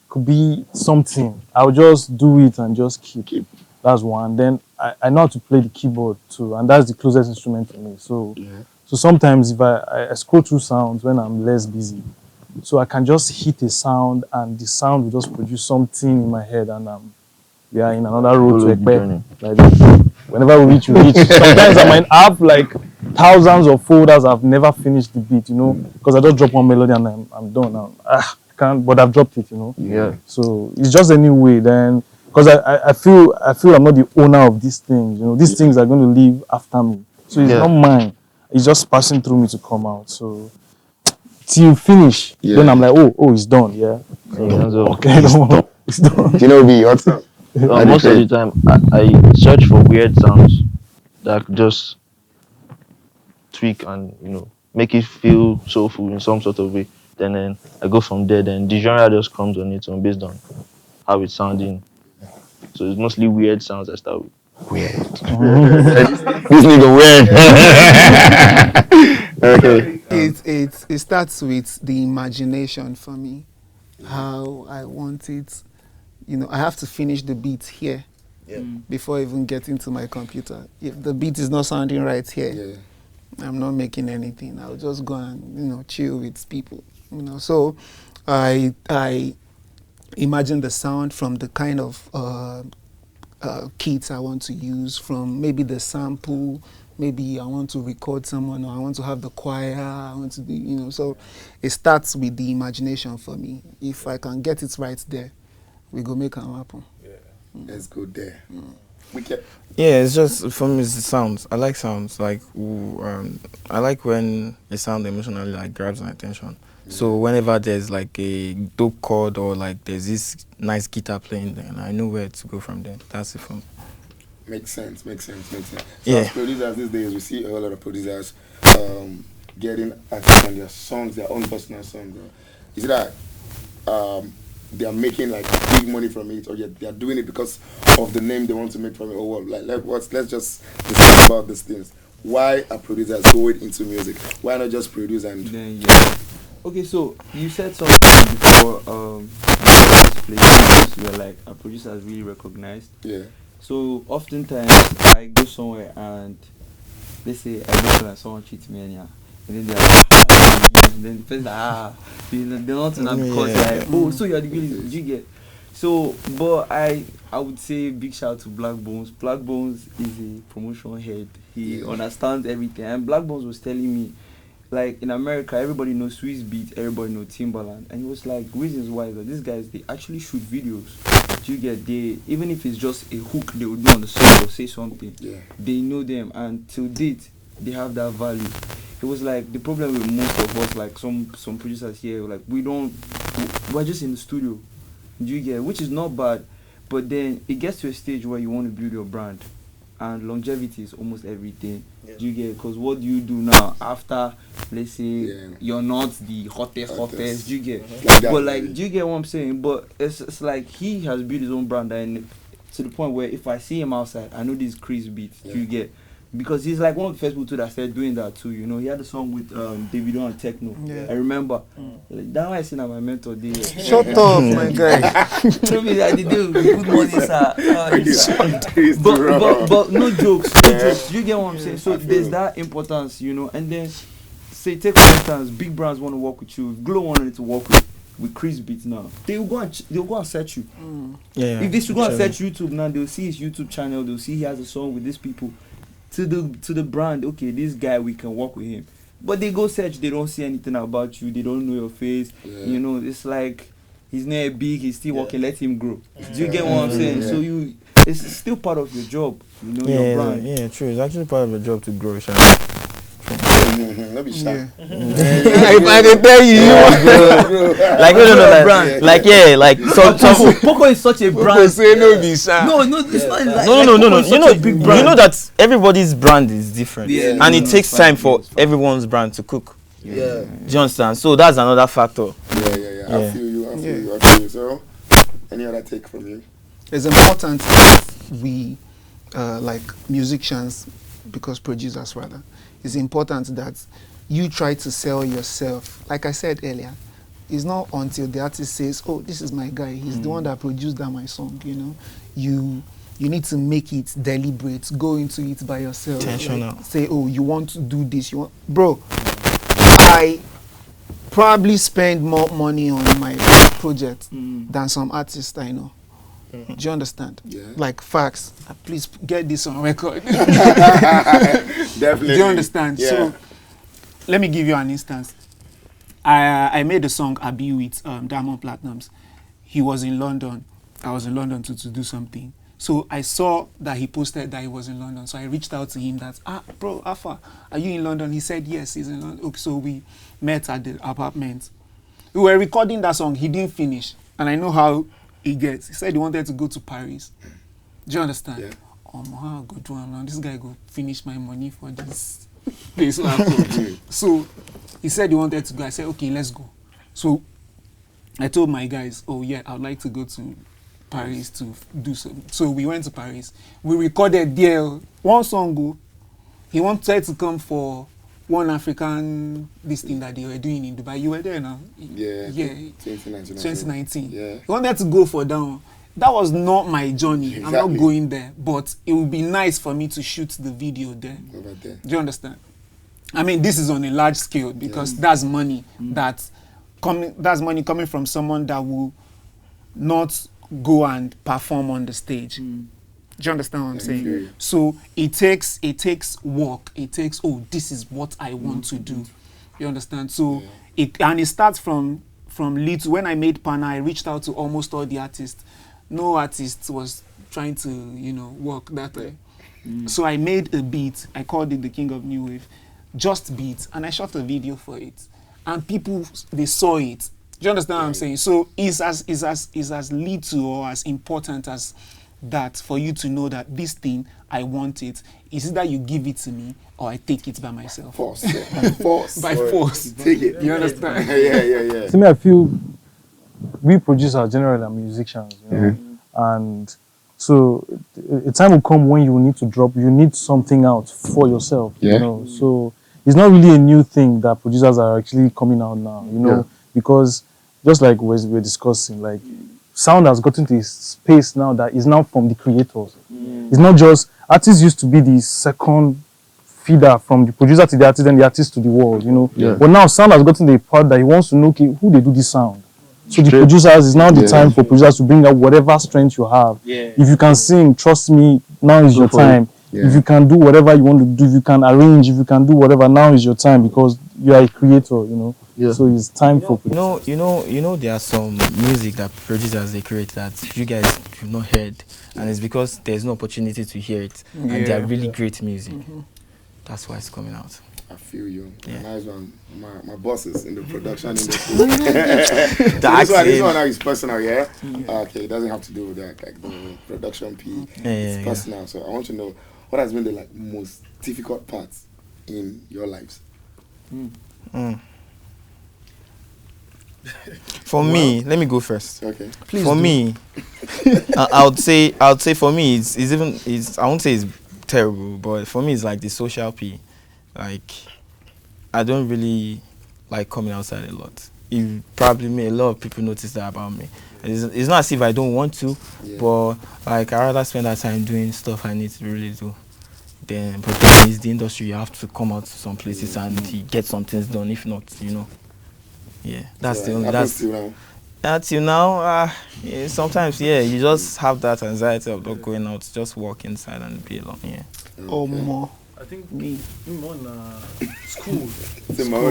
could be something. I'll just do it and just keep. That's one. Then I know how to play the keyboard too, and that's the closest instrument to me. So so sometimes if I scroll through sounds when I'm less busy, so I can just hit a sound and the sound will just produce something in my head, and we are in another road to Wckedd. Like this. Whenever we reach, we reach. Sometimes I might have like thousands of folders I've never finished the beat, you know, because I just drop one melody and I'm done now. I can't, but I've dropped it, you know. Yeah. So it's just any way then, because I feel I'm not the owner of these things, you know. These things are going to live after me, so it's not mine. It's just passing through me to come out. So till you finish, then I'm like, oh, it's done. Yeah. Okay, it's done. You know, be what's up? Most of the time, I search for weird sounds that just tweak and, you know, make it feel soulful in some sort of way. Then I go from there. Then the genre just comes on its own based on how it's sounding. So it's mostly weird sounds I start with. Weird. This nigga weird. Okay. It starts with the imagination for me, how I want it. You know, I have to finish the beat here before even getting to my computer. If the beat is not sounding right here, I'm not making anything. I'll just go and, you know, chill with people. You know, so I imagine the sound from the kind of kits I want to use, from maybe the sample. Maybe I want to record someone, or I want to have the choir, I want to do, you know. So it starts with the imagination for me. If I can get it right there, we go make it happen. Let's go there. Wckedd. Yeah, it's just, for me, it's the sounds. I like sounds. Like, I like when a sound emotionally like grabs my attention. So whenever there's like a dope chord or like there's this nice guitar playing, then I know where to go from there. That's it for me. Makes sense. So Yeah. as producers these days, we see a whole lot of producers getting artists on their songs, their own personal songs. Is it that they are making like big money from it, or they are doing it because of the name they want to make from it, or what? Like let's just discuss about these things. Why are producers going into music? Why not just produce and Okay, so you said something before where like a producer is really recognized. Yeah. So oftentimes I go somewhere and let's say I go somewhere and someone cheats me and then they're like, and then the person they're not enough because like, oh, so you're the Willis, you get. So but I would say big shout out to Black Bones. Black Bones is a promotion head. He understands everything, and Black Bones was telling me, like, in America, everybody knows Krizbeat, everybody knows Timbaland, and he was like, reasons why that these guys, they actually shoot videos. You get, they, even if it's just a hook they would do on the song or say something, they know them, and till date they have that value. It was like the problem with most of us, like some producers here, like we're just in the studio. You get, which is not bad, but then it gets to a stage where you want to build your brand, and longevity is almost everything. You get, because what do you do now after, let's say, you're not the hottest, you get, but like, do you get what I'm saying? But it's like he has built his own brand, and to the point where if I see him outside, I know this Krizbeat, you get, because he's like one of the first people too that started doing that too. You know, he had a song with Davido and Techno. I remember. Like, that one I seen at my mentor day. Shut up, my guy. Tell me that the day good morning, sir. But no jokes. You get what I'm saying? So there's that importance, you know. And then say, take for instance, big brands want to work with you. Glow wanted to work with Krizbeat now. They'll go and search you. If they should go and search YouTube now, they'll see his YouTube channel. They'll see he has a song with these people. To the brand, okay, this guy, we can work with him. But they go search, they don't see anything about you, they don't know your face. You know, it's like he's not big, he's still working, let him grow. Do you get what I'm saying? So it's still part of your job, you know, your brand. Yeah, true. It's actually part of your job to grow, Sean. Let me shy. If I did tell you, like no, like some Poco is such a brand. Say no, be shy. No, it's not like no. You know, big brand. You know that everybody's brand is different, and it takes time for everyone's brand to cook. Do you understand? So that's another factor. Yeah. I feel you. So, any other take from you? It's important that we, like musicians, because producers rather, it's important that you try to sell yourself. Like I said earlier, it's not until the artist says, oh, this is my guy, he's the one that produced that my song, you know. you need to make it deliberate. Go into it by yourself. Intentional. Like, say, oh, you want to do this. You want, bro. I probably spend more money on my project than some artists I know. Do you understand? Yeah. Like facts. Please get this on record. Definitely. Do you understand? Yeah. So let me give you an instance. I made a song Abi with Diamond Platinums. He was in London. I was in London to do something. So I saw that he posted that he was in London. So I reached out to him that, bro, Alpha, are you in London? He said, yes, he's in London. Okay, so we met at the apartment. We were recording that song. He didn't finish. And I know how he gets. He said he wanted to go to Paris. Do you understand? Yeah. How go do now? This guy go finish my money for this place. So he said he wanted to go. I said, okay, let's go. So I told my guys, oh yeah, I'd like to go to Paris to do something. So we went to Paris. We recorded there. One song go. He wanted to come for one African this thing that they were doing in Dubai. You were there now? Yeah. Yeah. 2019. Yeah. He wanted to go for that one. That was not my journey. Exactly. I'm not going there. But it would be nice for me to shoot the video there. Over there. Do you understand? I mean, this is on a large scale because that's money that's money coming from someone that will not go and perform on the stage. Do you understand what I'm saying? So it takes work. It takes, this is what I want to do. You understand? So it starts from little. When I made Pana, I reached out to almost all the artists. No artist was trying to, work that way. So I made a beat. I called it the King of New Wave. Just beats, and I shot a video for it. And people, they saw it. Do you understand what I'm saying? So it's as little or as important as that for you to know that this thing, I want it. It's either you give it to me or I take it by myself. Force. Force. By force. Take it. You understand? Yeah. To me, I feel we producers generally are musicians, and so a time will come when you need to drop. You need something out for yourself, So it's not really a new thing that producers are actually coming out now, because just like we're discussing, like sound has gotten to a space now that is now from the creators. It's not just artists used to be the second feeder from the producer to the artist and the artist to the world, But now sound has gotten to the part that he wants to know who they do this sound. So the producers is now the time for producers to bring out whatever strength you have. If you can sing, trust me, now is your time. If you can do whatever you want to do, if you can arrange, if you can do whatever, now is your time because you are a creator, So it's time for there are some music that producers they create that you guys have not heard, and it's because there's no opportunity to hear it, and they are really great music. That's why it's coming out. I feel you. Nice one. My bosses in the production industry. This one is personal, yeah? Okay, it doesn't have to do with that, like the production P. It's personal. So I want to know what has been the most difficult parts in your lives. For me, let me go first. Okay. Please for me, I would say for me it's I won't say it's terrible, but for me it's like the social P. Like I don't really like coming outside a lot. It probably a lot of people notice that about me. It's not as if I don't want to, but like I rather spend that time doing stuff I need to really do. Then, but then it's the industry. You have to come out to some places and get some things done. If not, that's the only. That's till now. Sometimes, you just have that anxiety of not going out. Just walk inside and be alone. Or more. I think me on school. No,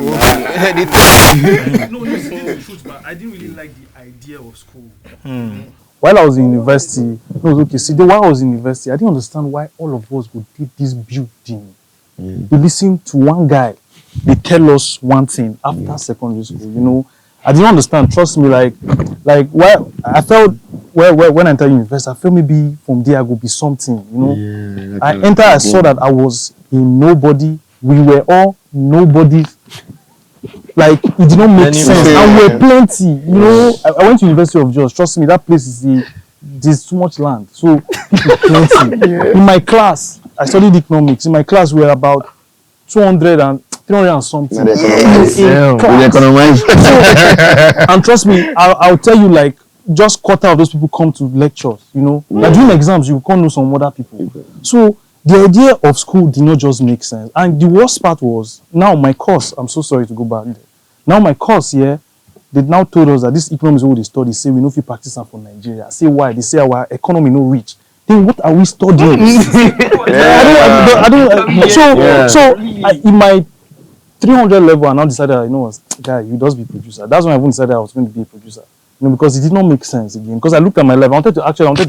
this is the truth, but I didn't really like the idea of school. While I was in university, while I was in university, I didn't understand why all of us would do this building. We listen to one guy, they tell us one thing after secondary school, I didn't understand. Trust me, like I felt when I entered university, I felt maybe from there I would be something, I entered, I saw that I was a nobody. We were all nobodies. Like it did not make sense, and we're plenty. I went to University of Jos. Trust me, that place there's too much land, so people plenty. In my class, I studied economics. In my class, we were about 200 and 300 and something. We economize. And trust me, I'll tell you, like just quarter of those people come to lectures, you know. Like during exams, you can't know some other people. So the idea of school did not just make sense. And the worst part was, now my course, I'm so sorry to go back there. Now my course here, they now told us that this economics what they study, say we know if you practice them for Nigeria. Say why? They say our economy no rich. Then what are we studying? I don't. So in my 300 level, I now decided, you know what, guy, you just be producer. That's when I even decided I was going to be a producer. You know, because it did not make sense again. Because I looked at my life, I wanted to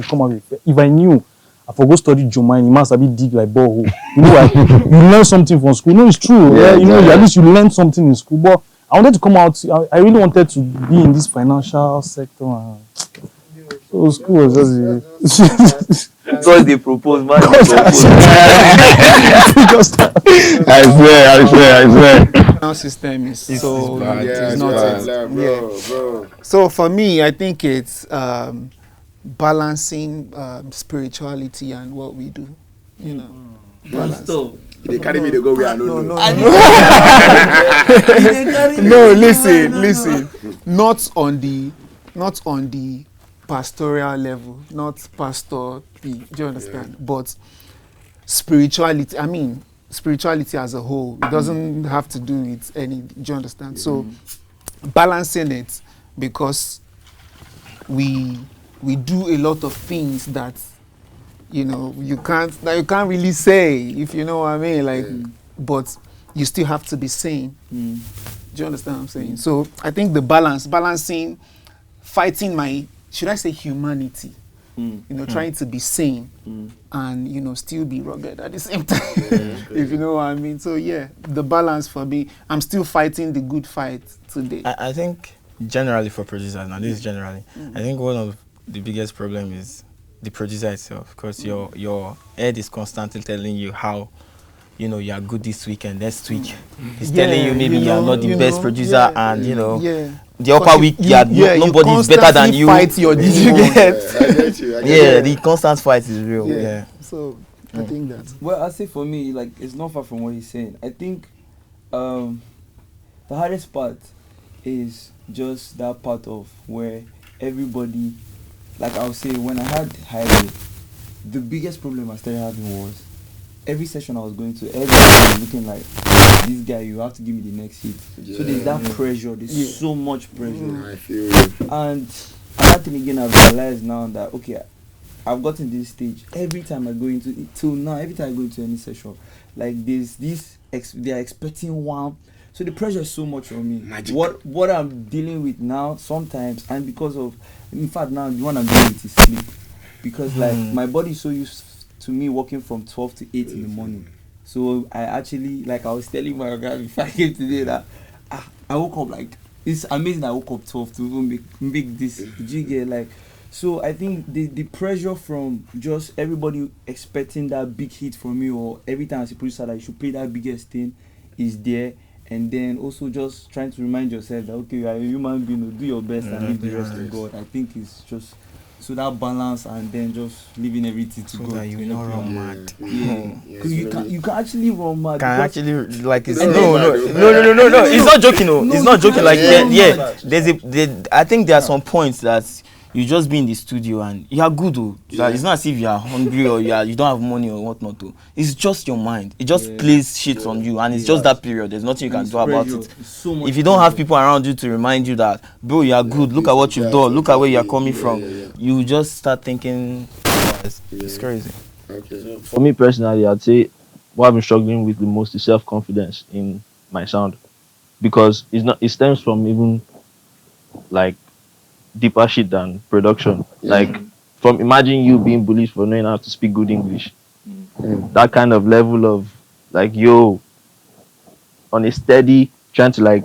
come out with, if I knew I forgot study Jomine, you must have been dig like borehole. You know, like, you learn something from school. No, it's true. You know, at least you learn something in school. But I wanted to come out. I really wanted to be in this financial sector. So school was just. Because they propose, man. I swear. Our system is so Yeah, it's not bro. So for me, I think it's balancing spirituality and what we do. You know, balance. They carry me to go where I don't know. No, listen. Not on the pastoral level, not pastor P. Do you understand? But spirituality. I mean, spirituality as a whole. It doesn't have to do with any. Do you understand? So balancing it, because we do a lot of things that, you know, you can't really say, if you know what I mean, like, but you still have to be sane. Do you understand what I'm saying? So I think the balancing, fighting my, should I say, humanity, you know, trying to be sane and, you know, still be rugged at the same time, if you know what I mean. So yeah, the balance for me, I'm still fighting the good fight today. I think generally for producers, now this is generally, I think one of the biggest problem is the producer itself, because your head is constantly telling you how, you know, you are good this week and next week. It's telling you maybe you are not the best producer, and you know, the upper week nobody is better than you. Fight your I get you. The constant fight is real. Yeah. So I think that. Well, I say for me, like, it's not far from what he's saying. I think the hardest part is just that part of where everybody, like I'll say, when I had Highway, the biggest problem I started having was every session I was going to, everyone was looking like, this guy, you have to give me the next hit. So there's that pressure, there's so much pressure. I feel you. And another thing again, I've realized now that, okay, I've gotten this stage. Every time I go into, till now, every time I go into any session, like they are expecting one. So the pressure is so much on me. Magic. What I'm dealing with now sometimes, and because of, in fact now the one I'm dealing with is sleep. Because like my body is so used to me working from 12 to 8 in the morning. So I actually, like I was telling my guy before I came today, that I woke up like, it's amazing I woke up 12 to even make this. Did you get, like, so I think the pressure from just everybody expecting that big hit from me, or every time I see producer that you should play that biggest thing, is there. And then also just trying to remind yourself that, okay, you are a human being, do your best and leave the rest to God. I think it's just, so that balance, and then just leaving everything to God. That you will not run mad. Because you can actually run mad. Can actually, like, it's No, no. It's not joking. No, it's not joking. Like, I think there are some points that you just be in the studio and you are good. It's not as if you are hungry or you don't have money or whatnot. It's just your mind. It just plays shit on you, and it's just that period. There's nothing you can do about it. So if you don't have people around you to remind you that, bro, you are good. Look at what you've done. Look at where you are coming from. You just start thinking, it's crazy. Okay. For me personally, I'd say what I've been struggling with the most is self-confidence in my sound, because it stems from even like deeper shit than production. Like, from imagine you being bullied for knowing how to speak good English. That kind of level of like, yo, on a steady, trying to like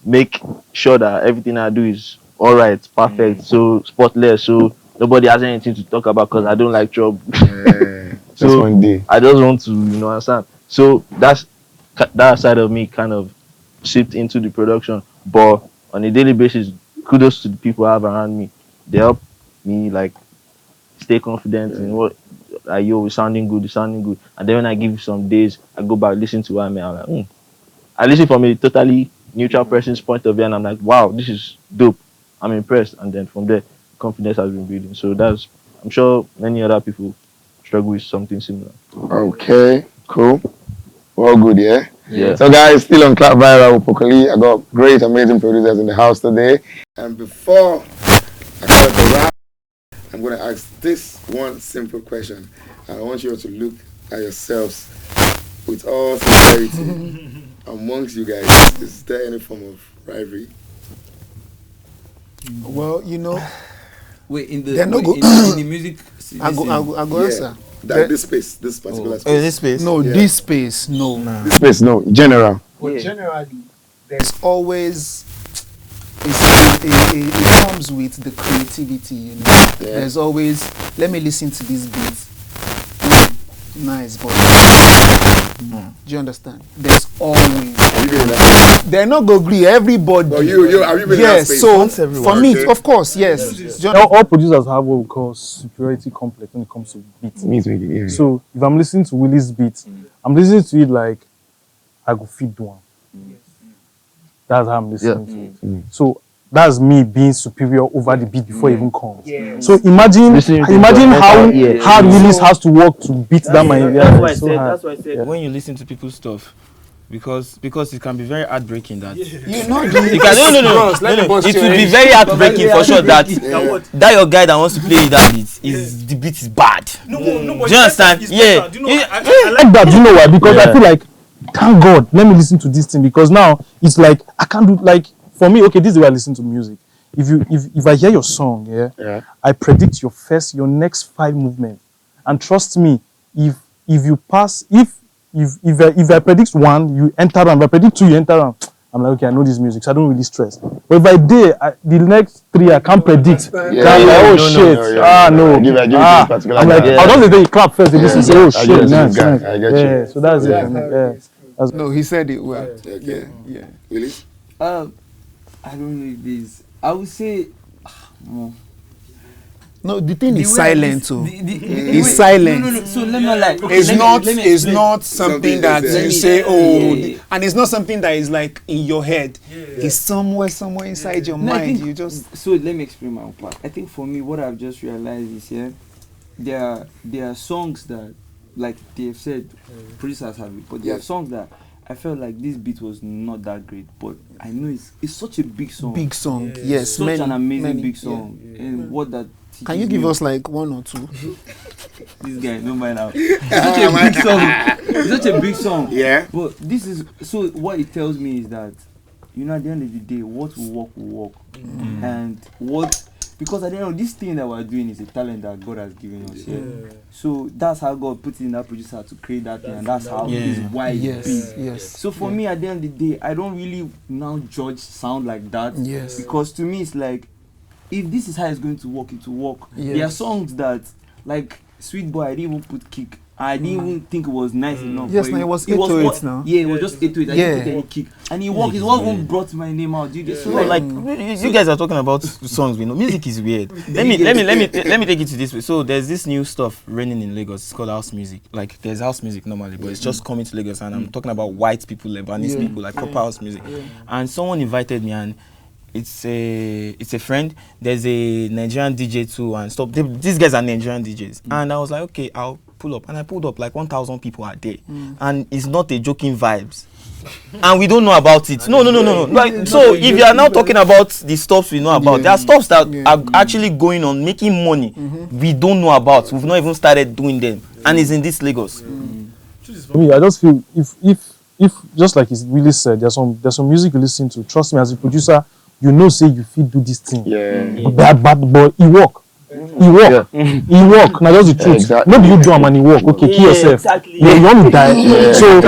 make sure that everything I do is all right, perfect, so spotless, so nobody has anything to talk about because I don't like trouble. So one day. I just want to, understand. So that side of me kind of shift into the production, but on a daily basis, kudos to the people I have around me. They help me like stay confident in what it's sounding good. And then when I give some days, I go back, listen to what I'm like, I listen from a totally neutral person's point of view, and I'm like, wow, this is dope. I'm impressed, and then from there, confidence has been building. So that's, I'm sure many other people struggle with something similar. Okay, cool. All good, yeah? Yeah. So guys, still on Clout Viral with Poco Lee. I got great, amazing producers in the house today. And before I cut the wrap, I'm going to ask this one simple question. I want you all to look at yourselves with all sincerity. Amongst you guys, is there any form of rivalry? Well, you know, Wait, in the They're not wait, go- in the music. I go answer. That this space, this particular space. this space? No, Yeah. this space, no. This space, no, general. But generally, There's always it comes with the creativity, you know. Yeah. There's always, let me listen to this beat. Nice, but do you understand? There's always, Have you been in that? they're not go agree. Everybody. Oh, you have you been in that Yes, space? so Once everyone. for me, Okay. of course, yes. Do you All producers have what we call superiority complex when it comes to beats. Yeah. So if I'm listening to Willis' beat, I'm listening to it like I go feed one. That's how I'm listening to it. So that's me being superior over the beat before it even comes. So imagine Listening to imagine the how mental ear. hard Willis has to work to beat that man. That's why I It's so said. hard. That's why I said when you listen to people's stuff, because it can be very heartbreaking that. You know, It can, no. It will be very heartbreaking for sure that your guy that wants to play that beat the beat is bad. no, Do you understand? Yeah. Do you know, I like that. You know why? Because I feel like, thank God, let me listen to this thing, because now it's like I can't do, like, for me, okay, this is the way I listen to music. If I hear your song, Yeah. I predict your next 5 movements, and trust me, if you pass, if I predict 1, you enter round. If I predict 2, you enter round. I'm like, okay, I know this music, so I don't really stress. But if the next 3 I can't predict, then I'm like, oh No, shit, no. Give it this particular I'm like, guy. I'll just say clap first, and listen, say, oh I shit, get nice, you, nice. I get Yeah, you. so that's it. Yeah. no, he said it well. Okay. Yeah. Willis? I don't know if this. I would say. No, the thing The is way silent this- too. the It's way- silent. No. So let me not like. It's not. Let me It's explain. not Something something that that's, you say. Oh, yeah. and it's not something that is like in your head. It's somewhere inside your No, I mind. think- You just. So let me explain my own part. I think for me, what I've just realized is there are songs that, like they've said, producers have it, but there are songs that I felt like this beat was not that great, but I know it's such a big song. Big song. Yes, such many, an amazing many, big song, and what that. Can you give us like 1 or 2? This guy? No mind now. It's such a big song. It's such a big song. Yeah. But this is so. What it tells me is that, you know, at the end of the day, what will work, and what, because at the end of this thing that we're doing is a talent that God has given us. Yeah. So that's how God put in that producer to create that thing, and that's how is why it's big. Yes. So for me, at the end of the day, I don't really now judge sound like that. Yes. Because to me, it's like, if this is how it's going to work, it will work. Yes. There are songs that, like Sweet Boy, I didn't even put kick. I didn't even think it was nice enough. Yes, but no, it was 808 what- now. Yeah, it was just 808. I didn't put any kick. And it worked. It's what even brought my name out. You get so So like you guys are talking about songs, we know music is weird. Let me take it to this way. So there's this new stuff raining in Lagos. It's called house music. Like there's house music normally, but it's just coming to Lagos, and I'm talking about white people, Lebanese people, like proper house music. And someone invited me, and it's a friend. There's a Nigerian DJ too, and stuff. These guys are Nigerian DJs, and I was like, okay, I'll pull up, and I pulled up. Like 1,000 people are there, and it's not a joking vibes. And we don't know about it. No. Like, so if you are now talking about the stuffs we know about, there are stuffs that are actually going on, making money. We don't know about. We've not even started doing them, and it's in this Lagos. For me, I just feel if just like it's really said, there's some music you listen to. Trust me, as a producer, you know, say you fit do this thing. Bad, but it work. He work. He work. Now that's the truth. Exactly. Maybe you drum and he work. Okay, kill yourself. Exactly. Yeah, you want to die. So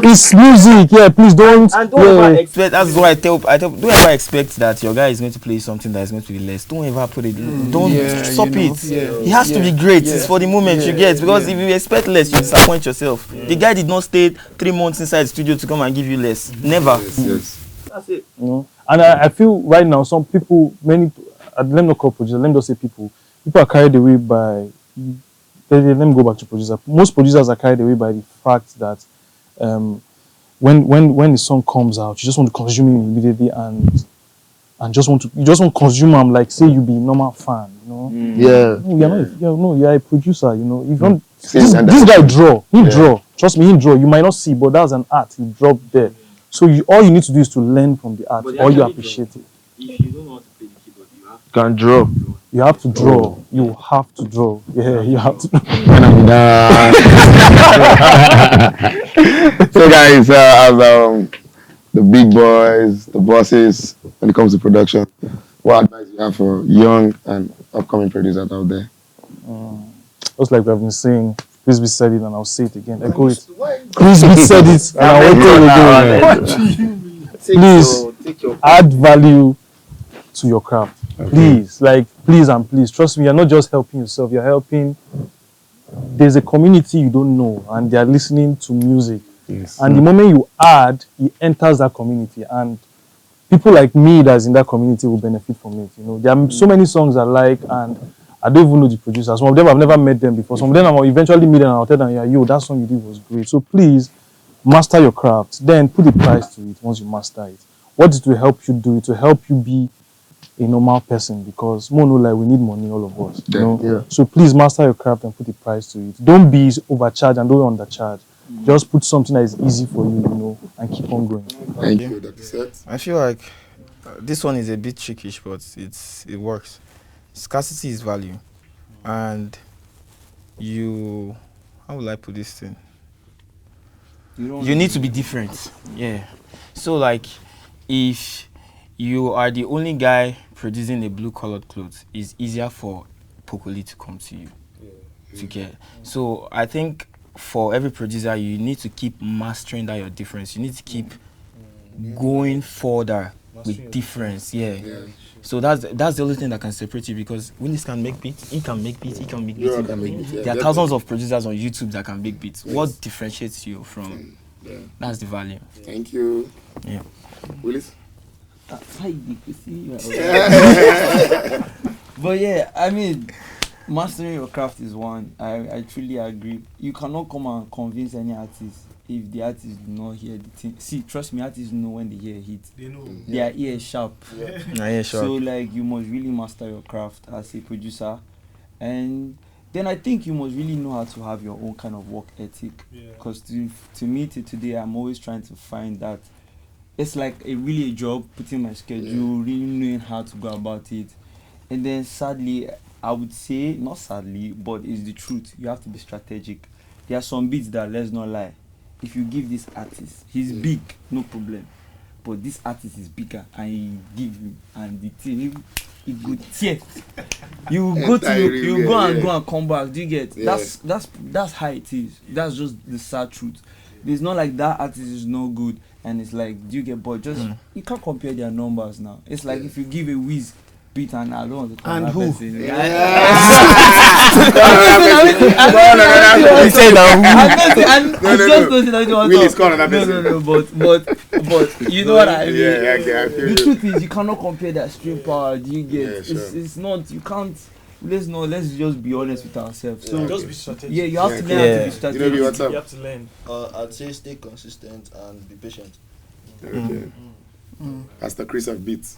it's music. Yeah, please don't. And don't ever expect. That's why I tell. Don't ever expect that your guy is going to play something that is going to be less. Don't ever put it. Don't stop it. It has to be great. It's for the moment you get. Because if you expect less, you disappoint yourself. The guy did not stay 3 months inside the studio to come and give you less. Never. Yes. That's it. You know? And I feel right now some people, let me not call producers, let me just say people are carried away by, let me go back to producer. Most producers are carried away by the fact that when the song comes out, you just want to consume it immediately, and and you just want to consume them like say you be normal fan, you know. Yeah. No, you're not. You're a producer, you know. If don't, this guy draw, draw. Trust me, he draw. You might not see, but that's an art he dropped there. So all you need to do is to learn from the art, or you appreciate it. If you don't know how to play the keyboard, you have Can draw. You have to draw. You have to draw. Yeah, you have to. So guys, as the big boys, the bosses, when it comes to production, what advice you have for young and upcoming producers out there? Just like we've been saying, Krizbeat said it and I'll say it again. Echo it. Krizbeat said it and I'll echo it again. Please add value to your craft. Okay. Please, please and please. Trust me, you're not just helping yourself, you're helping. There's a community you don't know and they're listening to music. Yes. And the moment you add, it enters that community. And people like me that's in that community will benefit from it. You know, there are so many songs I like and I don't even know the producers. Some of them I've never met them before. Some of them I'll eventually meet and I'll tell them, yeah, yo, that song you did was great. So please master your craft. Then put a price to it once you master it. What it will help you do? It will help you be a normal person because we need money, all of us. You know? Yeah. So please master your craft and put a price to it. Don't be overcharged and don't undercharge. Just put something that is easy for you, you know, and keep on going. Thank you, Dr. Sett. I feel like this one is a bit trickish, but it works. Scarcity is value, and how will I put this thing? You need to be different. Yeah. So like, if you are the only guy producing a blue-colored clothes, it's easier for Poco Lee to come to you to get. So I think for every producer, you need to keep mastering that your difference. You need to keep going further with difference. Yeah. So that's the only thing that can separate you because Willis can make beats, he can make beats, There are thousands of producers on YouTube that can make beats. Yes. What differentiates you from? That's the value. Thank you. Yeah. Willis? But yeah, I mean, mastering your craft is one. I truly agree. You cannot come and convince any artist if the artist do not hear the thing. See, trust me, artists know when they hear a hit. They know. Their ear sharp. Yeah. So like you must really master your craft as a producer. And then I think you must really know how to have your own kind of work ethic. Because to me today, I'm always trying to find that it's like really a job, putting my schedule, really knowing how to go about it. And then sadly, I would say, not sadly, but it's the truth. You have to be strategic. There are some beats that, let's not lie, if you give this artist, he's big, no problem. But this artist is bigger, and you give him, and the thing, he go tear. You go and come back. Do you get? That's how it is. That's just the sad truth. It's not like that artist is no good, and it's like, do you get? But just you can't compare their numbers now. It's like if you give a Wiz beat and I don't want to call and that who? person. But you know what I mean. The truth is you cannot compare that stream power. Do you get? It's not. You can't. Let's just be honest with ourselves. So just be strategic. Yeah, you have to learn how to be strategic. You have to learn. I'd say stay consistent and be patient. Okay. That's the Chris of beats.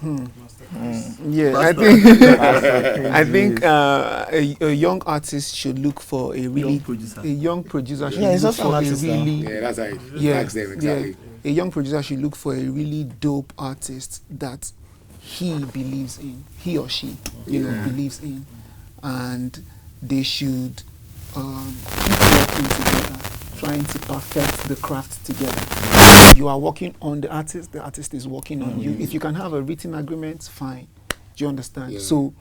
Yeah, I think a young artist should look for a really young producer should look for a really that's right. That's them exactly. A young producer should look for a really dope artist that he believes in, he or she, believes in, and they should keep working together, trying to perfect the craft together. You are working on the artist is working on you. If you can have a written agreement, fine. Do you understand? So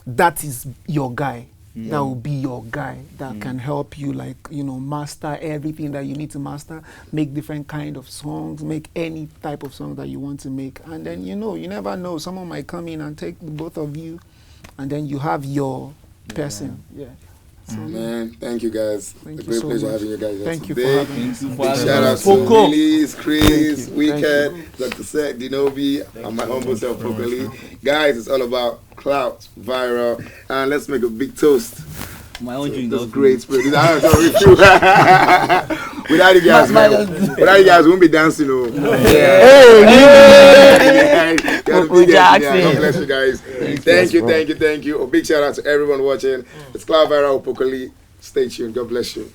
that is your guy. That will be your guy that can help you, master everything that you need to master, make different kind of songs, make any type of song that you want to make. And then, you never know, someone might come in and take both of you, and then you have your person. So, man, thank you guys. It's a great pleasure having you guys here Thank you today. for having me. Shout out to Willis, Chris, Wckedd, Dr. Sett, Dinobi, and my humble self, Poco Lee. Guys, it's all about Clout Viral. And let's make a big toast. My own drink was great. Without you guys, we won't be dancing. You're the Poco big engineer. Jackson. God bless you guys. Thank you. A big shout out to everyone watching. It's Clout Viral, Poco Lee. Stay tuned. God bless you.